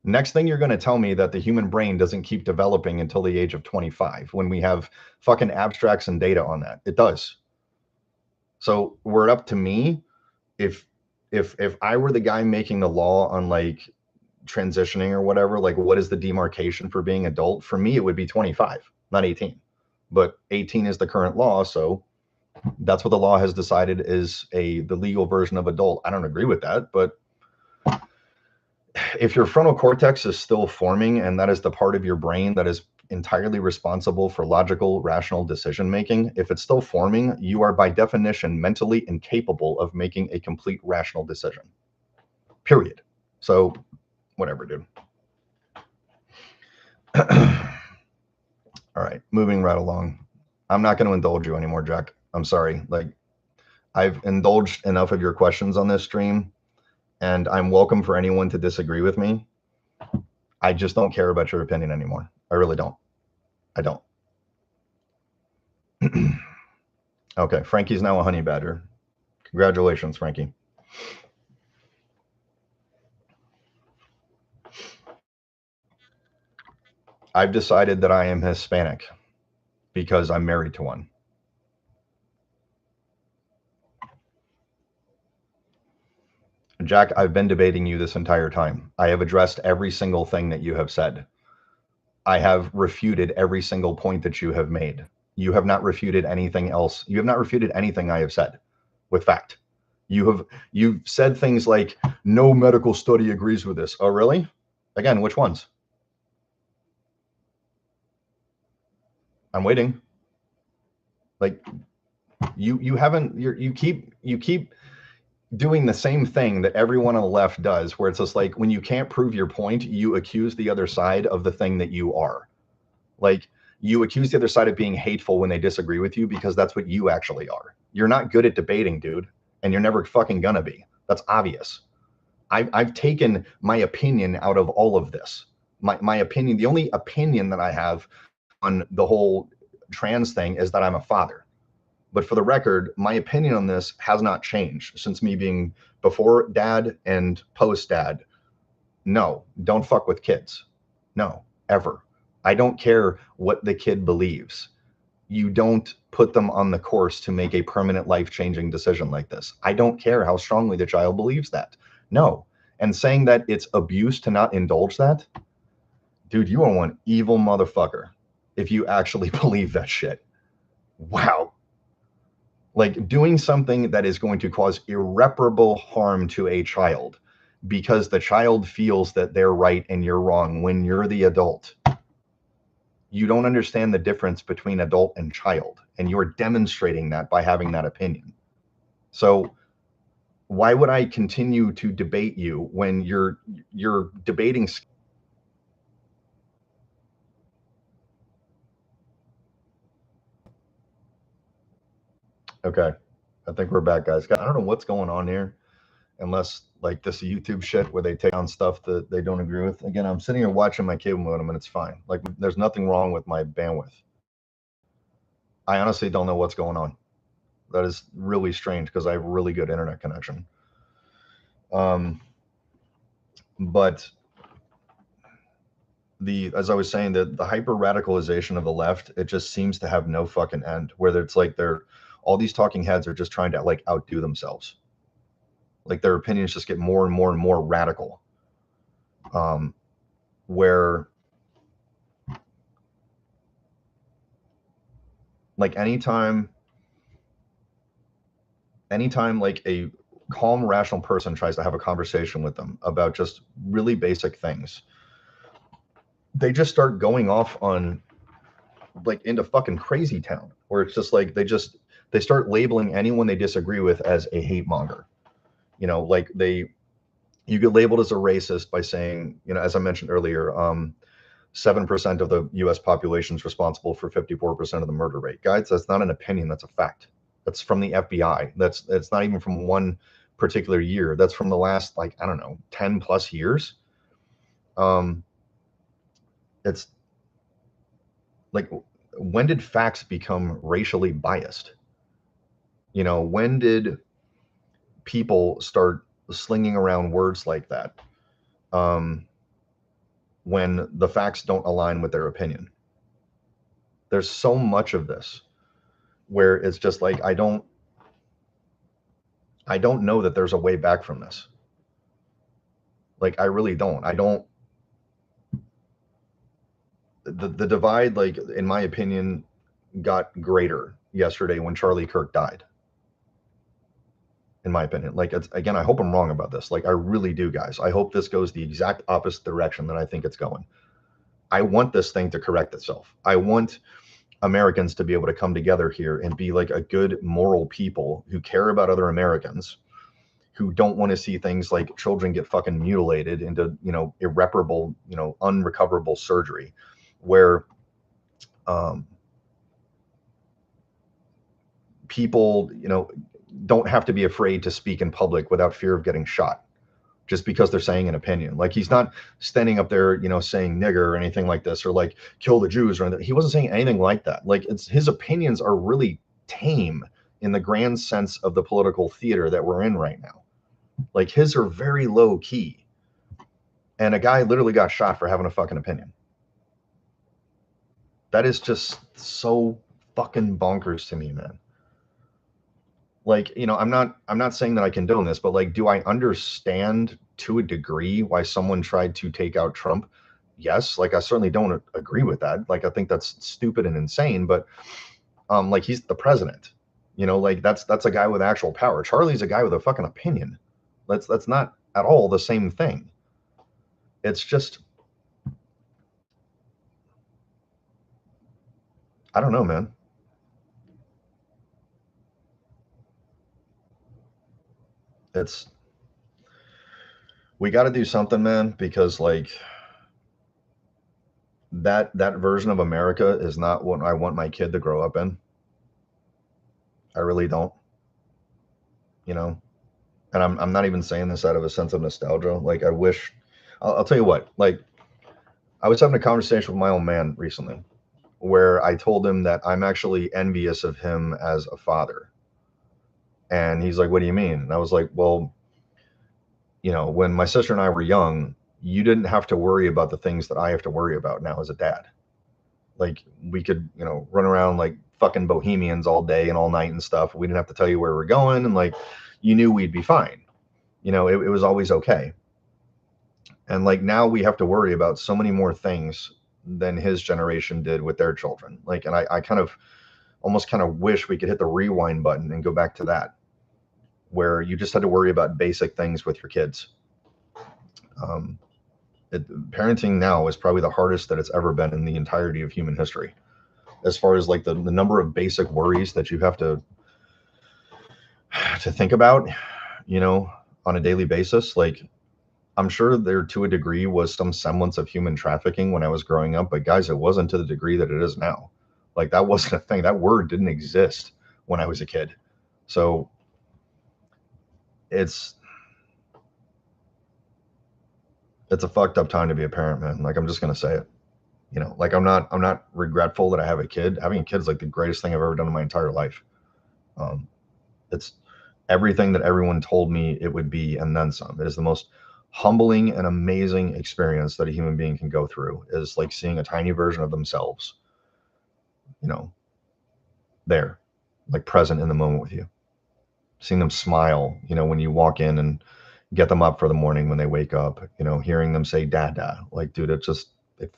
Next thing you're going to tell me that the human brain doesn't keep developing until the age of 25 when we have fucking abstracts and data on that. It does. So we're up to me. If I were the guy making the law on like transitioning or whatever, like what is the demarcation for being adult? For me, it would be 25, not 18. But 18 is the current law, so that's what the law has decided is the legal version of adult. I don't agree with that, but if your frontal cortex is still forming, and that is the part of your brain that is entirely responsible for logical, rational decision making, if it's still forming, you are by definition mentally incapable of making a complete rational decision. Period. So, whatever, dude. All right, moving right along. I'm not going to indulge you anymore, Jack. I'm sorry. Like, I've indulged enough of your questions on this stream, and I'm welcome for anyone to disagree with me. I just don't care about your opinion anymore. I really don't. I don't. Okay, Frankie's now a honey badger. Congratulations, Frankie. I've decided that I am Hispanic because I'm married to one. Jack, I've been debating you this entire time. I have addressed every single thing that you have said. I have refuted every single point that you have made. You have not refuted anything else. You have not refuted anything I have said with fact. You've said things like, no medical study agrees with this. Oh, really? Again, which ones? I'm waiting. Like, you keep doing the same thing that everyone on the left does, where it's just like, when you can't prove your point, you accuse the other side of the thing that you are. Like, you accuse the other side of being hateful when they disagree with you because that's what you actually are. You're not good at debating, dude, and you're never fucking gonna be. That's obvious. I've taken my opinion out of all of this. My opinion, the only opinion that I have on the whole trans thing is that I'm a father. But for the record, my opinion on this has not changed since me being before dad and post dad. No, don't fuck with kids. No, ever. I don't care what the kid believes. You don't put them on the course to make a permanent life-changing decision like this. I don't care how strongly the child believes that. No. And saying that it's abuse to not indulge that, dude, you are one evil motherfucker if you actually believe that shit. Wow. Like, doing something that is going to cause irreparable harm to a child because the child feels that they're right and you're wrong when you're the adult. You don't understand the difference between adult and child, and you're demonstrating that by having that opinion. So why would I continue to debate you when you're debating? Okay, I think we're back, guys. I don't know what's going on here, unless like this YouTube shit where they take on stuff that they don't agree with. Again, I'm sitting here watching my cable modem and it's fine. Like, there's nothing wrong with my bandwidth. I honestly don't know what's going on. That is really strange because I have really good internet connection. But as I was saying, the hyper radicalization of the left, it just seems to have no fucking end. Whether it's like all these talking heads are just trying to like outdo themselves. Like, their opinions just get more and more and more radical. Where like anytime like a calm, rational person tries to have a conversation with them about just really basic things, they just start going off on like into fucking crazy town, where it's just like they start labeling anyone they disagree with as a hate monger. You know, like you get labeled as a racist by saying, you know, as I mentioned earlier, 7% of the US population is responsible for 54% of the murder rate. Guys, that's not an opinion, that's a fact. That's from the FBI. It's not even from one particular year. That's from the last, like, I don't know, 10 plus years. It's like, when did facts become racially biased? You know, when did people start slinging around words like that when the facts don't align with their opinion? There's so much of this where it's just like, I don't know that there's a way back from this. Like, I really don't. The divide, like, in my opinion, got greater yesterday when Charlie Kirk died. In my opinion, like, again, I hope I'm wrong about this. Like, I really do, guys. I hope this goes the exact opposite direction that I think it's going. I want this thing to correct itself. I want Americans to be able to come together here and be like a good moral people who care about other Americans, who don't want to see things like children get fucking mutilated into, you know, irreparable, you know, unrecoverable surgery, where people, you know, don't have to be afraid to speak in public without fear of getting shot just because they're saying an opinion. Like, he's not standing up there, you know, saying nigger or anything like this, or like kill the Jews or anything. He wasn't saying anything like that. Like, his opinions are really tame in the grand sense of the political theater that we're in right now. Like, his are very low key. And a guy literally got shot for having a fucking opinion. That is just so fucking bonkers to me, man. Like, you know, I'm not saying that I condone this, but like, do I understand to a degree why someone tried to take out Trump? Yes. Like, I certainly don't agree with that. Like, I think that's stupid and insane, but like, he's the president, you know, like, that's a guy with actual power. Charlie's a guy with a fucking opinion. That's not at all the same thing. It's just, I don't know, man. We got to do something, man, because like, that version of America is not what I want my kid to grow up in. I really don't, you know. And I'm not even saying this out of a sense of nostalgia. Like, I wish, I'll tell you what, like, I was having a conversation with my old man recently where I told him that I'm actually envious of him as a father. And he's like, what do you mean? And I was like, well, you know, when my sister and I were young, you didn't have to worry about the things that I have to worry about now as a dad. Like, we could, you know, run around like fucking bohemians all day and all night and stuff. We didn't have to tell you where we're going, and like you knew we'd be fine. You know, it was always okay. And like now we have to worry about so many more things than his generation did with their children. Like, and I kind of almost kind of wish we could hit the rewind button and go back to that, where you just had to worry about basic things with your kids. Parenting now is probably the hardest that it's ever been in the entirety of human history, as far as like the number of basic worries that you have to think about, you know, on a daily basis. Like, I'm sure there to a degree was some semblance of human trafficking when I was growing up, but guys, it wasn't to the degree that it is now. Like, that wasn't a thing. That word didn't exist when I was a kid. So it's a fucked up time to be a parent, man. Like, I'm just gonna say it. You know, like I'm not regretful that I have a kid. Having a kid is like the greatest thing I've ever done in my entire life. It's everything that everyone told me it would be, and then some. It is the most humbling and amazing experience that a human being can go through, is like seeing a tiny version of themselves, you know, there, like present in the moment with you, seeing them smile, you know, when you walk in and get them up for the morning when they wake up, you know, hearing them say dada. Like, dude, it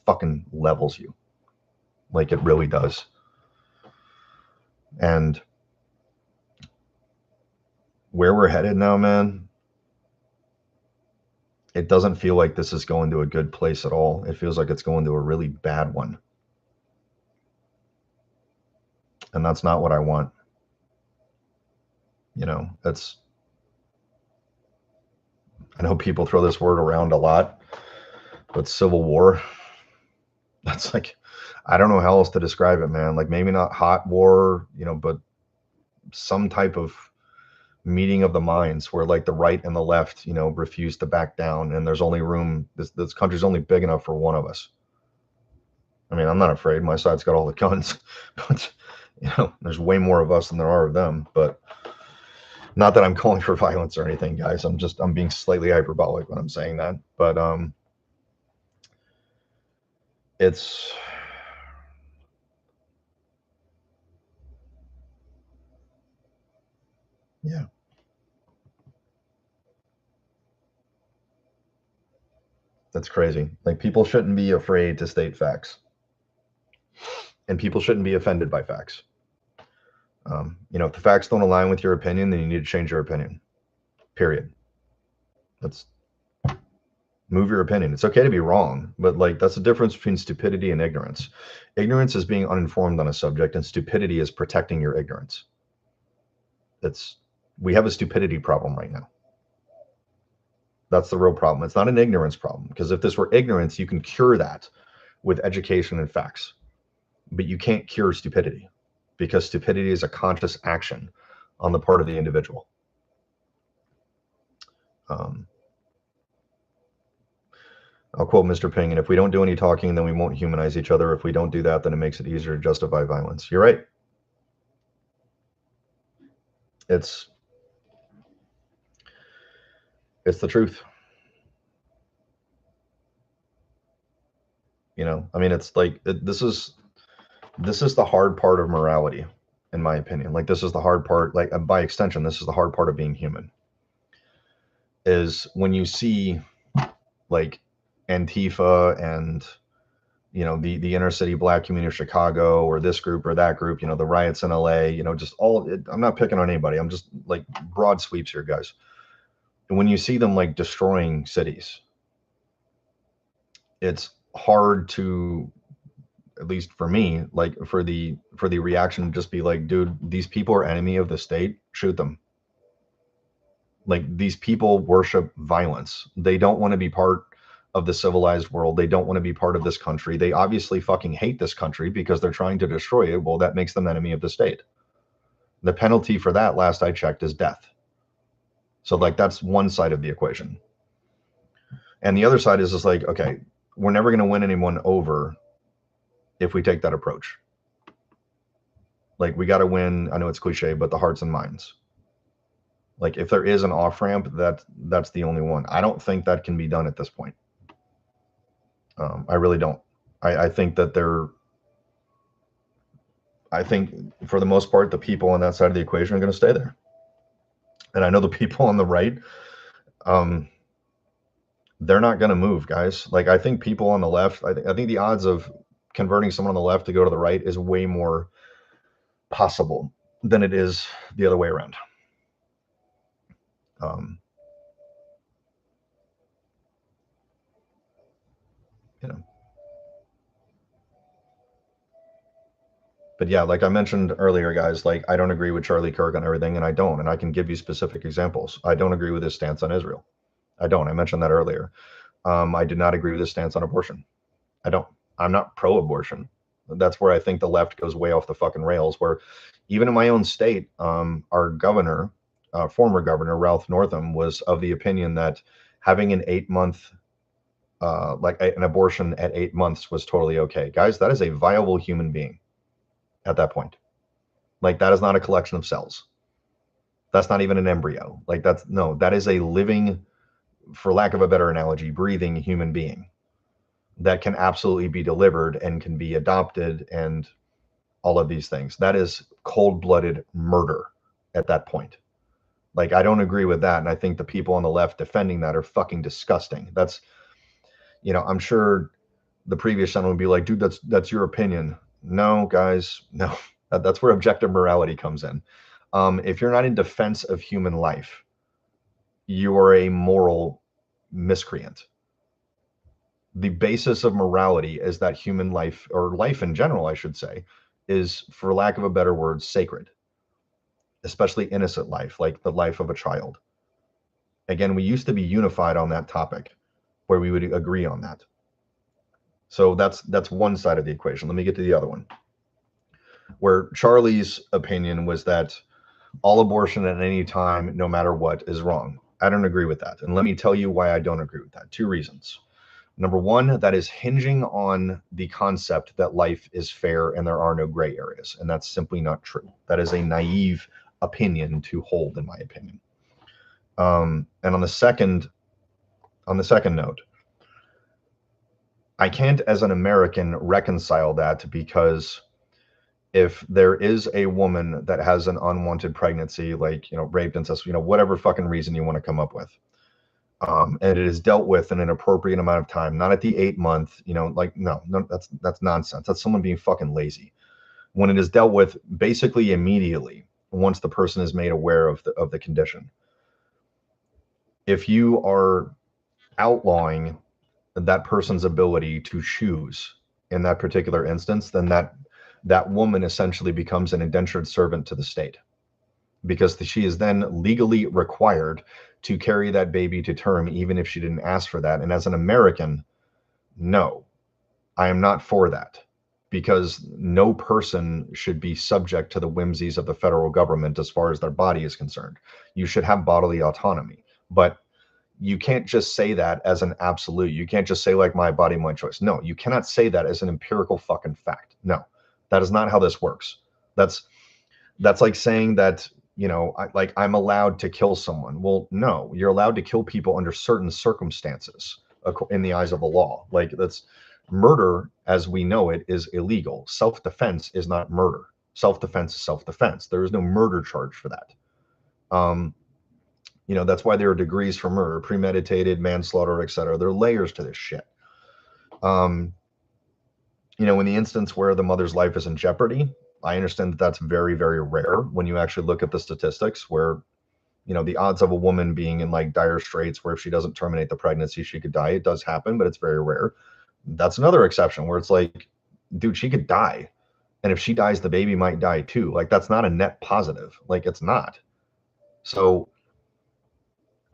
fucking levels you. Like, it really does. And where we're headed now, man, it doesn't feel like this is going to a good place at all. It feels like it's going to a really bad one. And that's not what I want. You know, I know people throw this word around a lot, but civil war, that's like, I don't know how else to describe it, man. Like, maybe not hot war, you know, but some type of meeting of the minds where like the right and the left, you know, refuse to back down, and there's only room. This country's only big enough for one of us. I mean, I'm not afraid. My side's got all the guns, but you know, there's way more of us than there are of them. But not that I'm calling for violence or anything, guys. I'm being slightly hyperbolic when I'm saying that. But it's yeah. That's crazy. Like, people shouldn't be afraid to state facts, and people shouldn't be offended by facts. You know, if the facts don't align with your opinion, then you need to change your opinion. Period. Let's move your opinion. It's okay to be wrong, but like, that's the difference between stupidity and ignorance. Ignorance is being uninformed on a subject, and stupidity is protecting your ignorance. We have a stupidity problem right now. That's the real problem. It's not an ignorance problem, because if this were ignorance, you can cure that with education and facts. But you can't cure stupidity, because stupidity is a conscious action on the part of the individual. I'll quote Mr. Ping, and if we don't do any talking, then we won't humanize each other. If we don't do that, then it makes it easier to justify violence. You're right. It's the truth. You know, I mean, it's like, this is the hard part of morality, in my opinion. Like, this is the hard part. Like, by extension, this is the hard part of being human, is when you see like Antifa and, you know, the inner city black community of Chicago, or this group or that group, you know, the riots in LA, you know, just all, I'm not picking on anybody. I'm just like broad sweeps here, guys. And when you see them like destroying cities, it's hard to, at least for me, like for the reaction to just be like, dude, these people are enemy of the state, shoot them. Like, these people worship violence. They don't want to be part of the civilized world. They don't want to be part of this country. They obviously fucking hate this country because they're trying to destroy it. Well, that makes them enemy of the state. The penalty for that, last I checked, is death. So like, that's one side of the equation. And the other side is just like, okay, we're never going to win anyone over if we take that approach. Like, we got to win, I know it's cliche, but the hearts and minds. Like, if there is an off-ramp, that's the only one. I don't think that can be done at this point. I really don't. I think that I think for the most part, the people on that side of the equation are going to stay there. And I know the people on the right, they're not going to move, guys. Like, I think people on the left, I think the odds of converting someone on the left to go to the right is way more possible than it is the other way around. You know. But yeah, like I mentioned earlier, guys, like I don't agree with Charlie Kirk on everything, and I don't, and I can give you specific examples. I don't agree with his stance on Israel. I don't. I mentioned that earlier. I did not agree with his stance on abortion. I don't. I'm not pro-abortion. That's where I think the left goes way off the fucking rails. Where even in my own state, our governor, former governor Ralph Northam, was of the opinion that having an 8-month, like an abortion at 8 months was totally okay. Guys, that is a viable human being at that point. Like, that is not a collection of cells. That's not even an embryo. Like, that is a living, for lack of a better analogy, breathing human being that can absolutely be delivered and can be adopted and all of these things. That is cold-blooded murder at that point. Like, I don't agree with that. And I think the people on the left defending that are fucking disgusting. That's, I'm sure the previous gentleman would be like, dude, that's your opinion. No, guys, no. That's where objective morality comes in. If you're not in defense of human life, you are a moral miscreant. The basis of morality is that human life, or life in general, I should say, is, for lack of a better word, sacred, especially innocent life, like the life of a child. Again, we used to be unified on that topic, where we would agree on that. So that's one side of the equation. Let me get to the other one, where Charlie's opinion was that all abortion at any time, no matter what, is wrong. I don't agree with that. And let me tell you why I don't agree with that. 2 reasons. Number one, that is hinging on the concept that life is fair and there are no gray areas. And that's simply not true. That is a naive opinion to hold, in my opinion. And on the second note, I can't, as an American, reconcile that, because if there is a woman that has an unwanted pregnancy, like, raped, incest, whatever fucking reason you want to come up with, and it is dealt with in an appropriate amount of time, not at the 8-month, like, no, that's nonsense. That's someone being fucking lazy. When it is dealt with basically immediately, once the person is made aware of the condition. If you are outlawing that person's ability to choose in that particular instance, then that woman essentially becomes an indentured servant to the state, because she is then legally required to carry that baby to term, even if she didn't ask for that. And as an American, no, I am not for that, because no person should be subject to the whimsies of the federal government as far as their body is concerned. You should have bodily autonomy, but you can't just say that as an absolute. You can't just say, like, my body, my choice. No, you cannot say that as an empirical fucking fact. No, that is not how this works. That's like saying that, I'm allowed to kill someone. Well, no, you're allowed to kill people under certain circumstances in the eyes of the law. Like, that's murder as we know it is illegal. Self-defense is not murder. Self-defense is self-defense. There is no murder charge for that. That's why there are degrees for murder, premeditated, manslaughter, etc. There are layers to this shit. In the instance where the mother's life is in jeopardy, I understand that that's very, very rare when you actually look at the statistics, where, the odds of a woman being in, like, dire straits where if she doesn't terminate the pregnancy, she could die. It does happen, but it's very rare. That's another exception where it's like, dude, she could die. And if she dies, the baby might die too. Like, that's not a net positive. Like, it's not. So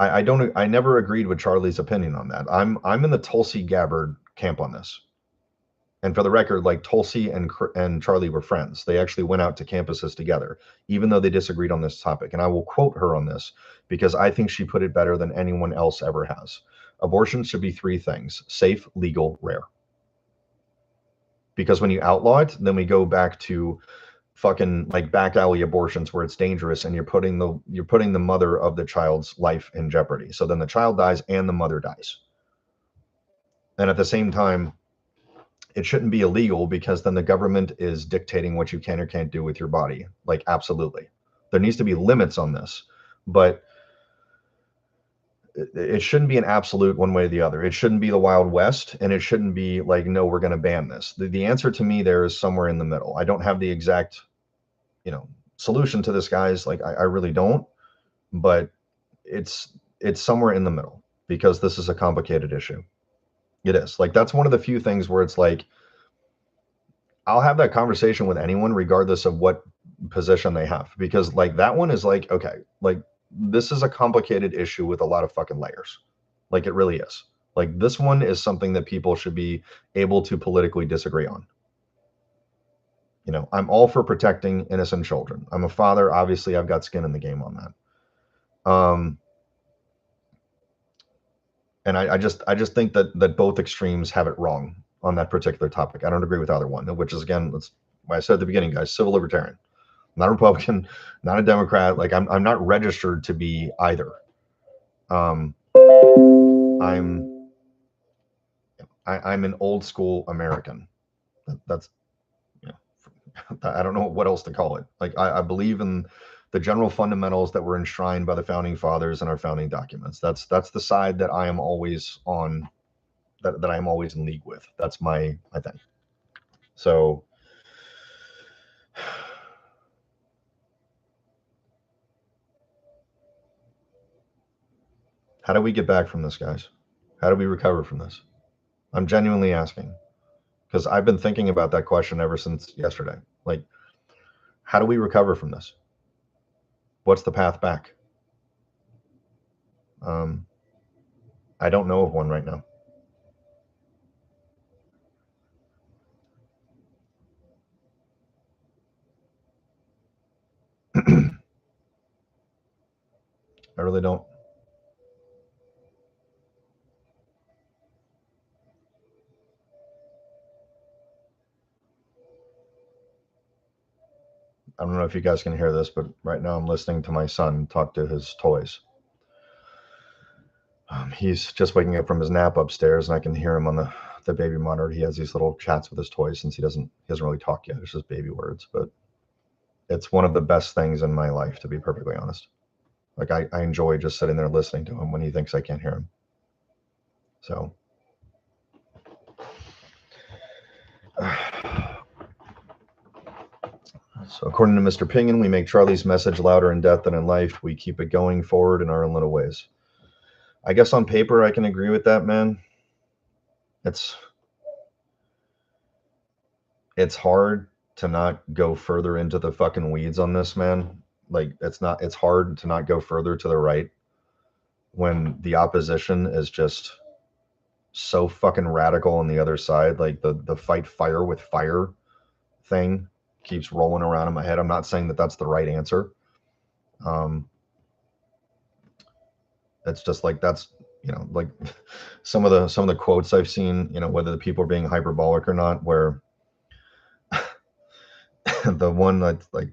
I never agreed with Charlie's opinion on that. I'm in the Tulsi Gabbard camp on this. And for the record, like, Tulsi and Charlie were friends. They actually went out to campuses together, even though they disagreed on this topic. And I will quote her on this, because I think she put it better than anyone else ever has. Abortion should be 3 things: safe, legal, rare. Because when you outlaw it, then we go back to fucking, like, back alley abortions where it's dangerous and you're putting the mother of the child's life in jeopardy. So then the child dies and the mother dies. And at the same time, it shouldn't be illegal because then the government is dictating what you can or can't do with your body. Like, absolutely. There needs to be limits on this, but it shouldn't be an absolute one way or the other. It shouldn't be the Wild West, and it shouldn't be like, no, we're going to ban this. The answer to me there is somewhere in the middle. I don't have the exact, solution to this, guys. Like, I really don't, but it's somewhere in the middle because this is a complicated issue. It is. Like, that's one of the few things where it's like, I'll have that conversation with anyone regardless of what position they have, because like that one is like, okay, like this is a complicated issue with a lot of fucking layers. Like, it really is. Like, this one is something that people should be able to politically disagree on. I'm all for protecting innocent children. I'm a father. Obviously, I've got skin in the game on that. And I just think that both extremes have it wrong on that particular topic. I don't agree with either one, which is, again, that's why I said at the beginning, guys, civil libertarian, not a Republican, not a Democrat. Like, I'm not registered to be either. I'm an old school American. That's, I don't know what else to call it. Like, I believe in the general fundamentals that were enshrined by the founding fathers and our founding documents. That's the side that I am always on, that I am always in league with. That's my thing. So how do we get back from this, guys? How do we recover from this? I'm genuinely asking, because I've been thinking about that question ever since yesterday. Like, how do we recover from this? What's the path back? I don't know of one right now. I really don't. I don't know if you guys can hear this, but right now I'm listening to my son talk to his toys. He's just waking up from his nap upstairs, and I can hear him on the baby monitor. He has these little chats with his toys since he doesn't really talk yet. It's just baby words, but it's one of the best things in my life, to be perfectly honest. Like, I enjoy just sitting there listening to him when he thinks I can't hear him. So according to Mr. Pingen, we make Charlie's message louder in death than in life. We keep it going forward in our own little ways. I guess on paper I can agree with that, man. It's hard to not go further into the fucking weeds on this, man. Like, it's hard to not go further to the right when the opposition is just so fucking radical on the other side. Like, the fight fire with fire thing keeps rolling around in my head. I'm not saying that that's the right answer. It's just like, that's, like some of the quotes I've seen, whether the people are being hyperbolic or not, where the one that's like,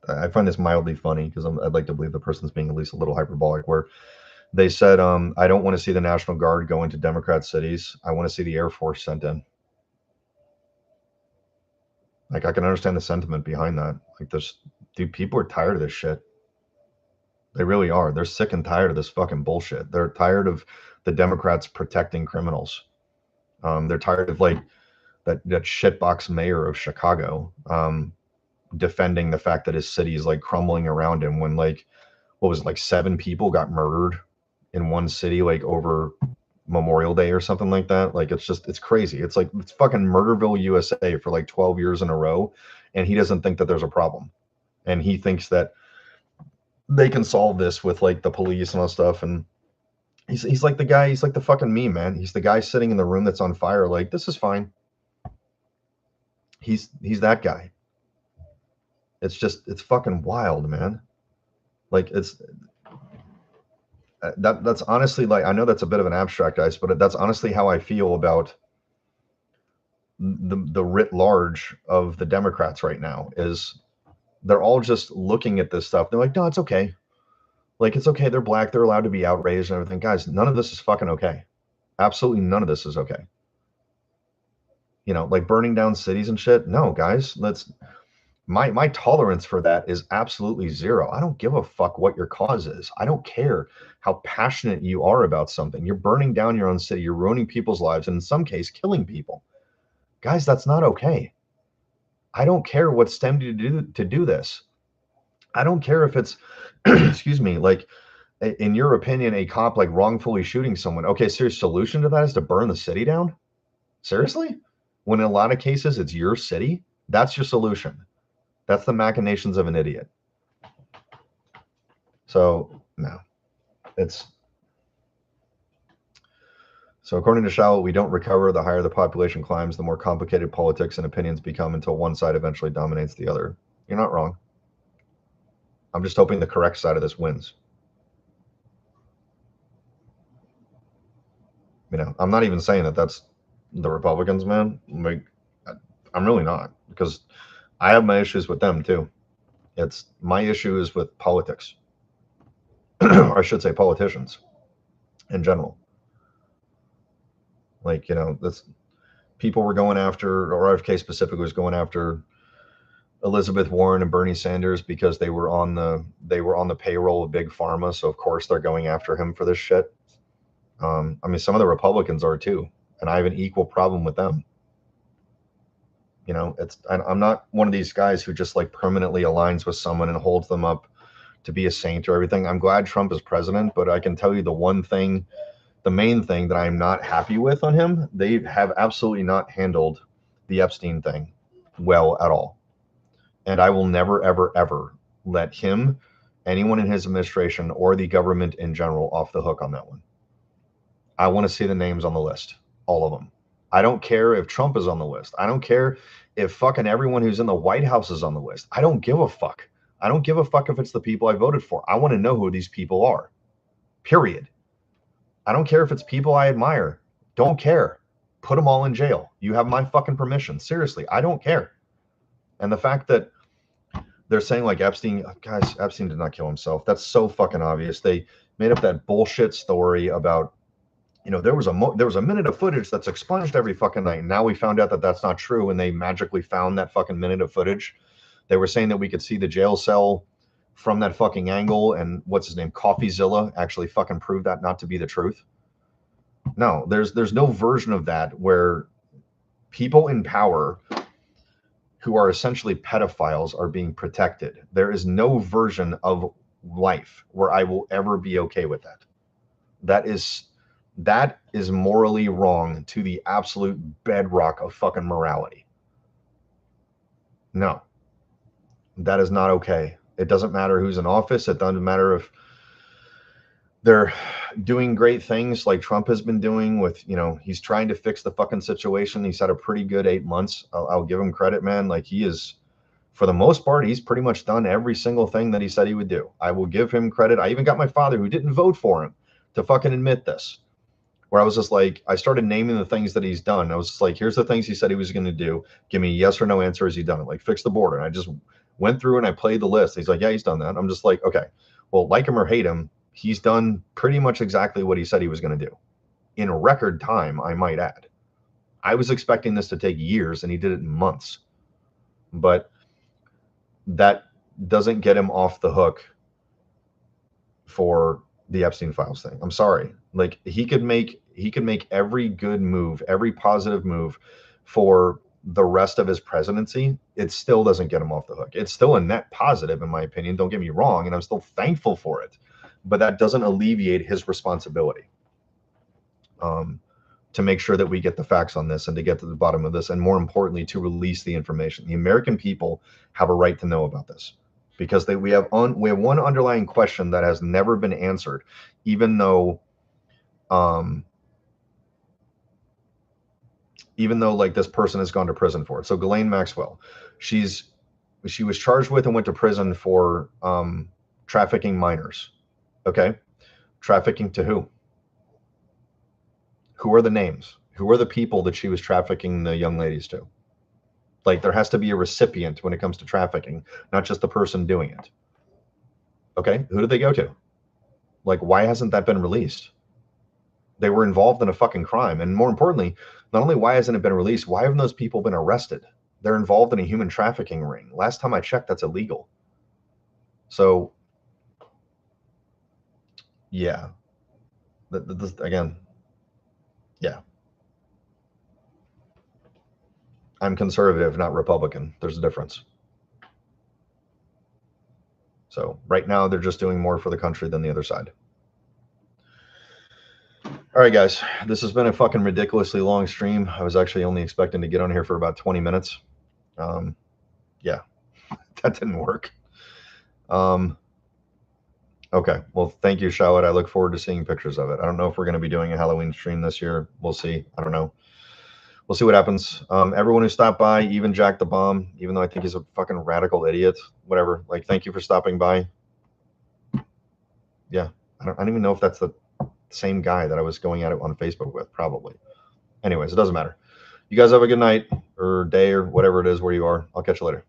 I find this mildly funny because I'd like to believe the person's being at least a little hyperbolic, where they said, I don't want to see the National Guard go into Democrat cities. I want to see the Air Force sent in. Like, I can understand the sentiment behind that. Like, dude, people are tired of this shit. They really are. They're sick and tired of this fucking bullshit. They're tired of the Democrats protecting criminals. They're tired of, like, that shitbox mayor of Chicago defending the fact that his city is like crumbling around him when, like, what was it, like 7 people got murdered in one city, like over Memorial Day or something like that. Like, it's crazy. It's like, it's fucking Murderville, USA for like 12 years in a row. And he doesn't think that there's a problem. And he thinks that they can solve this with like the police and all that stuff. And he's like the guy, he's like the fucking meme, man. He's the guy sitting in the room that's on fire. Like, this is fine. He's that guy. It's fucking wild, man. Like, that's honestly, like, I know that's a bit of an abstract, guys, but that's honestly how I feel about the writ large of the Democrats right now. Is they're all just looking at this stuff. They're like, no, it's okay. Like, it's okay. They're black. They're allowed to be outraged and everything. Guys, none of this is fucking okay. Absolutely none of this is okay. You know, like burning down cities and shit. No, guys, let's my tolerance for that is absolutely zero. I don't give a fuck what your cause is. I don't care how passionate you are about something. You're burning down your own city, you're ruining people's lives, and in some case killing people. Guys, that's not okay. I don't care what stemmed you to do this. I don't care if it's excuse me, like in your opinion, a cop like wrongfully shooting someone. Okay, so your solution to that is to burn the city down? Seriously? When in a lot of cases it's your city? That's your solution. That's the machinations of an idiot. So no, it's so according to Shaw, we don't recover. The higher the population climbs, the more complicated politics and opinions become until one side eventually dominates the other. You're not wrong. I'm just hoping the correct side of this wins. You know, I'm not even saying that that's the Republicans, man. Like, I'm really not, because I have my issues with them too. It's my issue is with politics, or I should say politicians in general. Like, you know, this people were going after, or RFK specifically was going after Elizabeth Warren and Bernie Sanders because they were on the payroll of Big Pharma. So of course they're going after him for this shit. I mean, some of the Republicans are too, and I have an equal problem with them. You know, I'm not one of these guys who just like permanently aligns with someone and holds them up to be a saint or everything. I'm glad Trump is president, but I can tell you the main thing that I'm not happy with on him, they have absolutely not handled the Epstein thing well at all. And I will never, ever, ever let him, anyone in his administration, or the government in general off the hook on that one. I want to see the names on the list, all of them. I don't care if Trump is on the list. I don't care if fucking everyone who's in the White House is on the list. I don't give a fuck. I don't give a fuck if it's the people I voted for. I want to know who these people are. Period. I don't care if it's people I admire. Don't care. Put them all in jail. You have my fucking permission. Seriously, I don't care. And the fact that they're saying like Epstein, guys, Epstein did not kill himself. That's so fucking obvious. They made up that bullshit story about, you know, there was a minute of footage that's expunged every fucking night. And now we found out that that's not true. And they magically found that fucking minute of footage. They were saying that we could see the jail cell from that fucking angle. And what's his name? CoffeeZilla actually fucking proved that not to be the truth. No, there's no version of that where people in power who are essentially pedophiles are being protected. There is no version of life where I will ever be okay with that. That is morally wrong to the absolute bedrock of fucking morality. No, that is not okay. It doesn't matter who's in office. It doesn't matter if they're doing great things like Trump has been doing with, you know, he's trying to fix the fucking situation. He's had a pretty good 8 months. I'll give him credit, man. Like, he is, for the most part, he's pretty much done every single thing that he said he would do. I will give him credit. I even got my father, who didn't vote for him, to fucking admit this, where I was just like, I started naming the things that he's done. I was just like, here's the things he said he was going to do. Give me a yes or no answer. Has he done it? Like, fix the border. And I just went through and I played the list. He's like, yeah, he's done that. I'm just like, okay, well, like him or hate him, he's done pretty much exactly what he said he was going to do in record time, I might add. I was expecting this to take years and he did it in months, but that doesn't get him off the hook for the Epstein files thing. I'm sorry. Like, he could make every good move, every positive move for the rest of his presidency. It still doesn't get him off the hook. It's still a net positive, in my opinion. Don't get me wrong. And I'm still thankful for it. But that doesn't alleviate his responsibility to make sure that we get the facts on this and to get to the bottom of this, and more importantly, to release the information. The American people have a right to know about this, because we have one underlying question that has never been answered, even though like this person has gone to prison for it. So Ghislaine Maxwell, she was charged with and went to prison for trafficking minors. Okay. Trafficking to who? Who are the names? Who are the people that she was trafficking the young ladies to? Like, there has to be a recipient when it comes to trafficking, not just the person doing it. Okay. Who did they go to? Like, why hasn't that been released? They were involved in a fucking crime. And more importantly, not only why hasn't it been released, why haven't those people been arrested? They're involved in a human trafficking ring. Last time I checked, that's illegal. So, yeah. Again, yeah. I'm conservative, not Republican. There's a difference. So right now, they're just doing more for the country than the other side. All right, guys, this has been a fucking ridiculously long stream. I was actually only expecting to get on here for about 20 minutes. Yeah, that didn't work. Okay, well, thank you, Charlotte. I look forward to seeing pictures of it. I don't know if we're going to be doing a Halloween stream this year. We'll see. I don't know. We'll see what happens. Everyone who stopped by, even Jack the Bomb, even though I think he's a fucking radical idiot, whatever. Like, thank you for stopping by. Yeah, I don't even know if that's the same guy that I was going at it on Facebook with, probably. Anyways, it doesn't matter. You guys have a good night or day or whatever it is where you are. I'll catch you later.